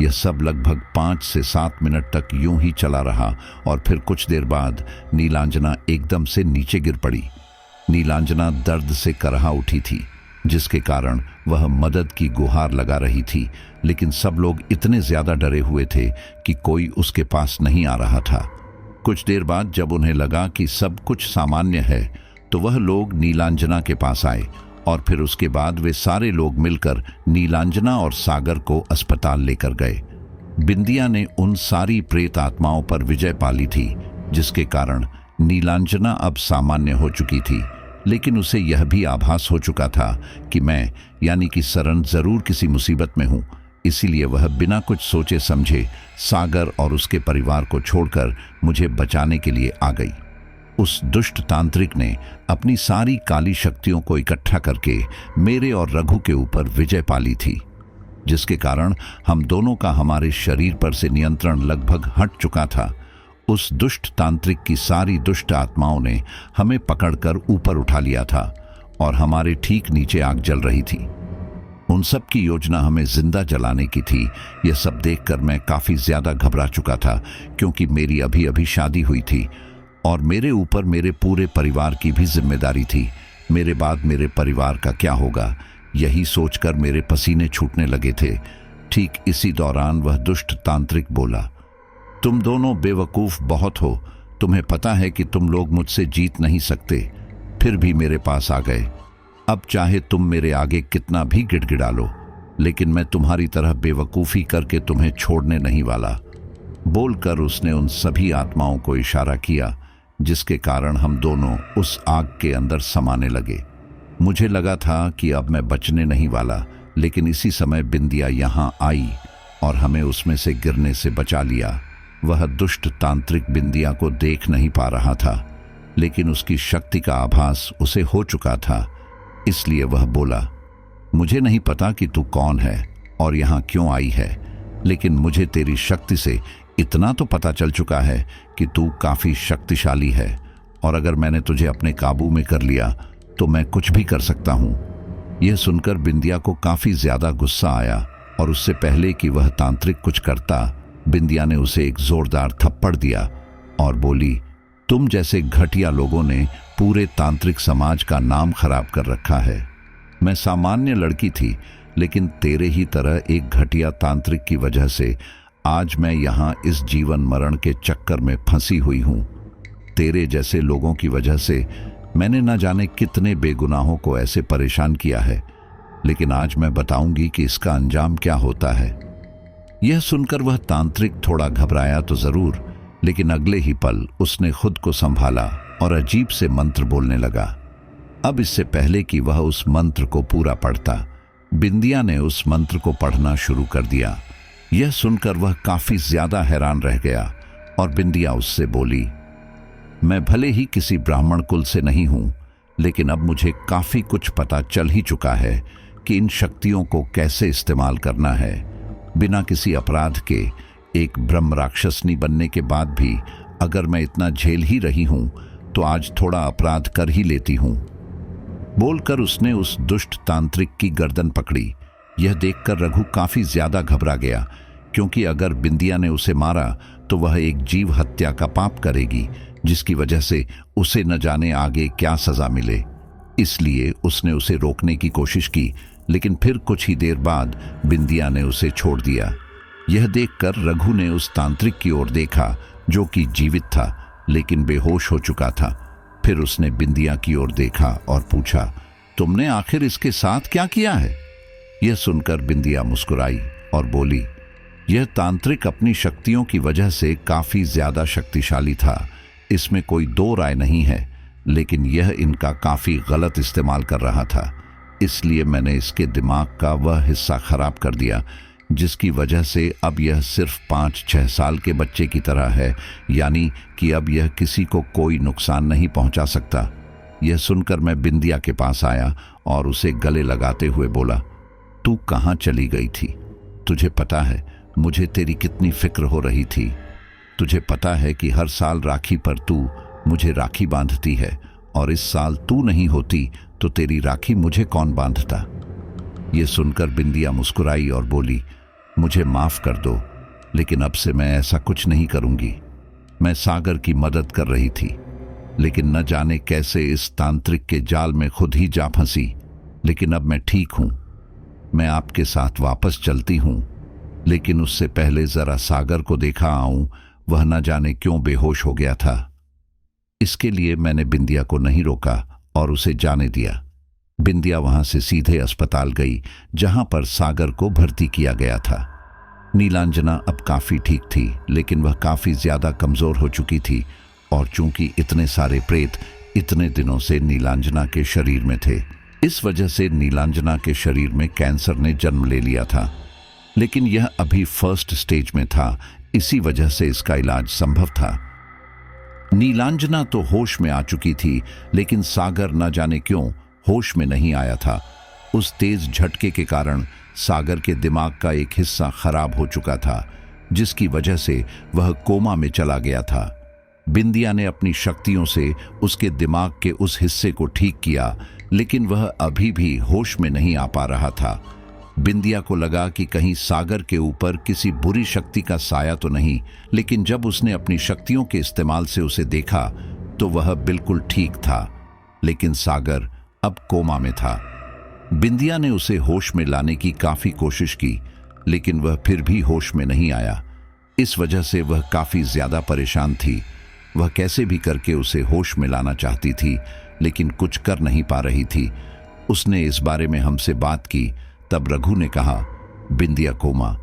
यह सब लगभग 5 से 7 मिनट तक यूं ही चला रहा, और फिर कुछ देर बाद नीलांजना एकदम से नीचे गिर पड़ी। नीलांजना दर्द से करहा उठी थी, जिसके कारण वह मदद की गुहार लगा रही थी, लेकिन सब लोग इतने ज्यादा डरे हुए थे कि कोई उसके पास नहीं आ रहा था। कुछ देर बाद जब उन्हें लगा कि सब कुछ सामान्य है, तो वह लोग नीलांजना के पास आए, और फिर उसके बाद वे सारे लोग मिलकर नीलांजना और सागर को अस्पताल लेकर गए। बिंदिया ने उन सारी प्रेत आत्माओं पर विजय पा ली थी, जिसके कारण नीलांजना अब सामान्य हो चुकी थी। लेकिन उसे यह भी आभास हो चुका था कि मैं यानी कि सरन जरूर किसी मुसीबत में हूं, इसीलिए वह बिना कुछ सोचे समझे सागर और उसके परिवार को छोड़कर मुझे बचाने के लिए आ गई। उस दुष्ट तांत्रिक ने अपनी सारी काली शक्तियों को इकट्ठा करके मेरे और रघु के ऊपर विजय पा ली थी, जिसके कारण हम दोनों का हमारे शरीर पर से नियंत्रण लगभग हट चुका था। उस दुष्ट तांत्रिक की सारी दुष्ट आत्माओं ने हमें पकड़कर ऊपर उठा लिया था, और हमारे ठीक नीचे आग जल रही थी। उन सब की योजना हमें जिंदा जलाने की थी। यह सब देखकर मैं काफी ज्यादा घबरा चुका था, क्योंकि मेरी अभी अभी शादी हुई थी और मेरे ऊपर मेरे पूरे परिवार की भी जिम्मेदारी थी। मेरे बाद मेरे परिवार का क्या होगा, यही सोचकर मेरे पसीने छूटने लगे थे। ठीक इसी दौरान वह दुष्ट तांत्रिक बोला, तुम दोनों बेवकूफ बहुत हो, तुम्हें पता है कि तुम लोग मुझसे जीत नहीं सकते, फिर भी मेरे पास आ गए। अब चाहे तुम मेरे आगे कितना भी गिड़गिड़ा लो, लेकिन मैं तुम्हारी तरह बेवकूफ़ी करके तुम्हें छोड़ने नहीं वाला। बोलकर उसने उन सभी आत्माओं को इशारा किया, जिसके कारण हम दोनों उस आग के अंदर समाने लगे। मुझे लगा था कि अब मैं बचने नहीं वाला, लेकिन इसी समय बिंदिया यहाँ आई और हमें उसमें से गिरने से बचा लिया। वह दुष्ट तांत्रिक बिंदिया को देख नहीं पा रहा था, लेकिन उसकी शक्ति का आभास उसे हो चुका था, इसलिए वह बोला, मुझे नहीं पता कि तू कौन है और यहाँ क्यों आई है, लेकिन मुझे तेरी शक्ति से इतना तो पता चल चुका है कि तू काफी शक्तिशाली है, और अगर मैंने तुझे अपने काबू में कर लिया तो मैं कुछ भी कर सकता हूँ। यह सुनकर बिंदिया को काफी ज्यादा गुस्सा आया, और उससे पहले कि वह तांत्रिक कुछ करता, बिंदिया ने उसे एक जोरदार थप्पड़ दिया और बोली, तुम जैसे घटिया लोगों ने पूरे तांत्रिक समाज का नाम खराब कर रखा है। मैं सामान्य लड़की थी, लेकिन तेरे ही तरह एक घटिया तांत्रिक की वजह से आज मैं यहाँ इस जीवन मरण के चक्कर में फंसी हुई हूँ। तेरे जैसे लोगों की वजह से मैंने न जाने कितने बेगुनाहों को ऐसे परेशान किया है, लेकिन आज मैं बताऊंगी कि इसका अंजाम क्या होता है। यह सुनकर वह तांत्रिक थोड़ा घबराया तो जरूर, लेकिन अगले ही पल उसने खुद को संभाला और अजीब से मंत्र बोलने लगा। अब इससे पहले कि वह उस मंत्र को पूरा पढ़ता, बिंदिया ने उस मंत्र को पढ़ना शुरू कर दिया। यह सुनकर वह काफी ज्यादा हैरान रह गया और बिंदिया उससे बोली, मैं भले ही किसी ब्राह्मण कुल से नहीं हूं, लेकिन अब मुझे काफी कुछ पता चल ही चुका है कि इन शक्तियों को कैसे इस्तेमाल करना है। बिना किसी अपराध के एक ब्रह्म राक्षसनी बनने के बाद भी अगर मैं इतना झेल ही रही हूं तो आज थोड़ा अपराध कर ही लेती हूं। बोलकर उसने उस दुष्ट तांत्रिक की गर्दन पकड़ी। यह देखकर रघु काफी ज्यादा घबरा गया, क्योंकि अगर बिंदिया ने उसे मारा तो वह एक जीव हत्या का पाप करेगी, जिसकी वजह से उसे न जाने आगे क्या सजा मिले। इसलिए उसने उसे रोकने की कोशिश की, लेकिन फिर कुछ ही देर बाद बिंदिया ने उसे छोड़ दिया। यह देखकर रघु ने उस तांत्रिक की ओर देखा, जो कि जीवित था लेकिन बेहोश हो चुका था। फिर उसने बिंदिया की ओर देखा और पूछा, तुमने आखिर इसके साथ क्या किया है? यह सुनकर बिंदिया मुस्कुराई और बोली, यह तांत्रिक अपनी शक्तियों की वजह से काफी ज्यादा शक्तिशाली था, इसमें कोई दो राय नहीं है, लेकिन यह इनका काफी गलत इस्तेमाल कर रहा था। इसलिए मैंने इसके दिमाग का वह हिस्सा खराब कर दिया, जिसकी वजह से अब यह सिर्फ 5-6 साल के बच्चे की तरह है, यानी कि अब यह किसी को कोई नुकसान नहीं पहुंचा सकता। यह सुनकर मैं बिंदिया के पास आया और उसे गले लगाते हुए बोला, तू कहाँ चली गई थी? तुझे पता है मुझे तेरी कितनी फिक्र हो रही थी। तुझे पता है कि हर साल राखी पर तू मुझे राखी बांधती है, और इस साल तू नहीं होती तो तेरी राखी मुझे कौन बांधता? ये सुनकर बिंदिया मुस्कुराई और बोली, मुझे माफ कर दो, लेकिन अब से मैं ऐसा कुछ नहीं करूंगी। मैं सागर की मदद कर रही थी, लेकिन न जाने कैसे इस तांत्रिक के जाल में खुद ही जा फंसी। लेकिन अब मैं ठीक हूं, मैं आपके साथ वापस चलती हूं, लेकिन उससे पहले जरा सागर को देखा आऊं, वह न जाने क्यों बेहोश हो गया था। इसके लिए मैंने बिंदिया को नहीं रोका और उसे जाने दिया। बिंदिया वहां से सीधे अस्पताल गई, जहां पर सागर को भर्ती किया गया था। नीलांजना अब काफी ठीक थी, लेकिन वह काफी ज्यादा कमजोर हो चुकी थी, और चूंकि इतने सारे प्रेत इतने दिनों से नीलांजना के शरीर में थे, इस वजह से नीलांजना के शरीर में कैंसर ने जन्म ले लिया था। लेकिन यह अभी फर्स्ट स्टेज में था, इसी वजह से इसका इलाज संभव था। नीलांजना तो होश में आ चुकी थी, लेकिन सागर न जाने क्यों होश में नहीं आया था। उस तेज झटके के कारण सागर के दिमाग का एक हिस्सा खराब हो चुका था, जिसकी वजह से वह कोमा में चला गया था। बिंदिया ने अपनी शक्तियों से उसके दिमाग के उस हिस्से को ठीक किया, लेकिन वह अभी भी होश में नहीं आ पा रहा था। बिंदिया को लगा कि कहीं सागर के ऊपर किसी बुरी शक्ति का साया तो नहीं, लेकिन जब उसने अपनी शक्तियों के इस्तेमाल से उसे देखा तो वह बिल्कुल ठीक था, लेकिन सागर अब कोमा में था। बिंदिया ने उसे होश में लाने की काफी कोशिश की, लेकिन वह फिर भी होश में नहीं आया। इस वजह से वह काफी ज्यादा परेशान थी। वह कैसे भी करके उसे होश में लाना चाहती थी, लेकिन कुछ कर नहीं पा रही थी। उसने इस बारे में हमसे बात की, तब रघु ने कहा, बिंदिया कोमा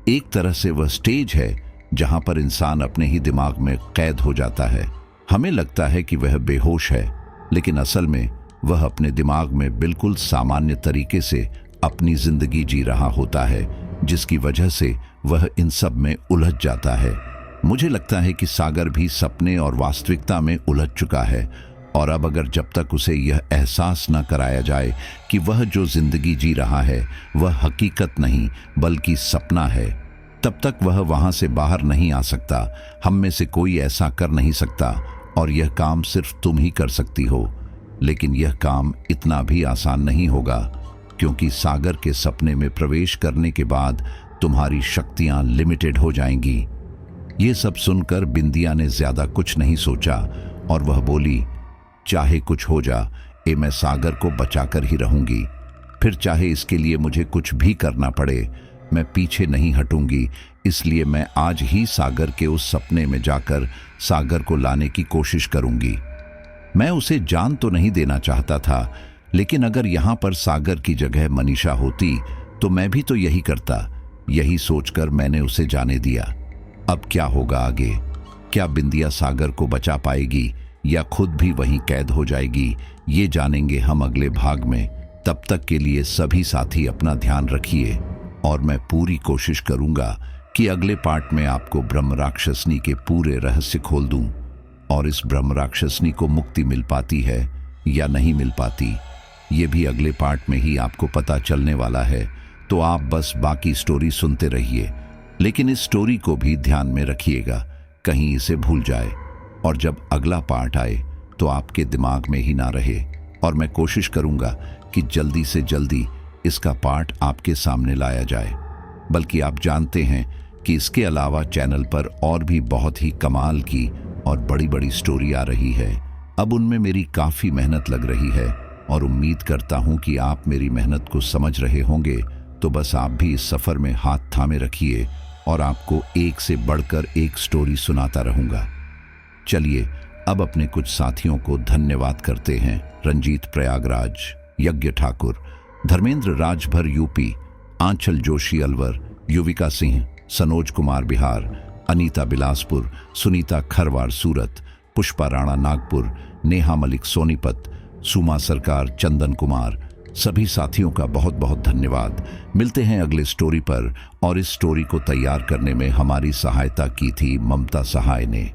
एक तरह से वह स्टेज है जहां पर इंसान अपने ही दिमाग में कैद हो जाता है। हमें लगता है कि वह बेहोश है, लेकिन असल में वह अपने दिमाग में बिल्कुल सामान्य तरीके से अपनी जिंदगी जी रहा होता है, जिसकी वजह से वह इन सब में उलझ जाता है। मुझे लगता है कि सागर भी सपने और वास्तविकता में उलझ चुका है, और अब अगर जब तक उसे यह एहसास न कराया जाए कि वह जो जिंदगी जी रहा है वह हकीकत नहीं बल्कि सपना है, तब तक वह वहां से बाहर नहीं आ सकता। हम में से कोई ऐसा कर नहीं सकता, और यह काम सिर्फ तुम ही कर सकती हो। लेकिन यह काम इतना भी आसान नहीं होगा, क्योंकि सागर के सपने में प्रवेश करने के बाद तुम्हारी शक्तियां लिमिटेड हो जाएंगी। ये सब सुनकर बिंदिया ने ज्यादा कुछ नहीं सोचा और वह बोली, चाहे कुछ हो जा, मैं सागर को बचाकर ही रहूंगी। फिर चाहे इसके लिए मुझे कुछ भी करना पड़े, मैं पीछे नहीं हटूंगी। इसलिए मैं आज ही सागर के उस सपने में जाकर सागर को लाने की कोशिश करूंगी। मैं उसे जान तो नहीं देना चाहता था, लेकिन अगर यहाँ पर सागर की जगह मनीषा होती तो मैं भी तो यही करता। यही सोचकर मैंने उसे जाने दिया। अब क्या होगा आगे? क्या बिंदिया सागर को बचा पाएगी या खुद भी वहीं कैद हो जाएगी? ये जानेंगे हम अगले भाग में। तब तक के लिए सभी साथी अपना ध्यान रखिए और मैं पूरी कोशिश करूंगा कि अगले पार्ट में आपको ब्रह्म राक्षसनी के पूरे रहस्य खोल दूं और इस ब्रह्म राक्षसनी को मुक्ति मिल पाती है या नहीं मिल पाती, ये भी अगले पार्ट में ही आपको पता चलने वाला है। तो आप बस बाकी स्टोरी सुनते रहिए, लेकिन इस स्टोरी को भी ध्यान में रखिएगा, कहीं इसे भूल जाए और जब अगला पार्ट आए तो आपके दिमाग में ही ना रहे। और मैं कोशिश करूंगा कि जल्दी से जल्दी इसका पार्ट आपके सामने लाया जाए। बल्कि आप जानते हैं कि इसके अलावा चैनल पर और भी बहुत ही कमाल की और बड़ी बड़ी स्टोरी आ रही है। अब उनमें मेरी काफ़ी मेहनत लग रही है और उम्मीद करता हूं कि आप मेरी मेहनत को समझ रहे होंगे। तो बस आप भी इस सफ़र में हाथ थामे रखिए और आपको एक से बढ़कर एक स्टोरी सुनाता रहूंगा। चलिए अब अपने कुछ साथियों को धन्यवाद करते हैं। रंजीत प्रयागराज, यज्ञ ठाकुर, धर्मेंद्र राजभर यूपी, आंचल जोशी अलवर, युविका सिंह, सनोज कुमार बिहार, अनीता बिलासपुर, सुनीता खरवार सूरत, पुष्पा राणा नागपुर, नेहा मलिक सोनीपत, सुमा सरकार, चंदन कुमार, सभी साथियों का बहुत बहुत धन्यवाद। मिलते हैं अगले स्टोरी पर। और इस स्टोरी को तैयार करने में हमारी सहायता की थी ममता सहाय ने।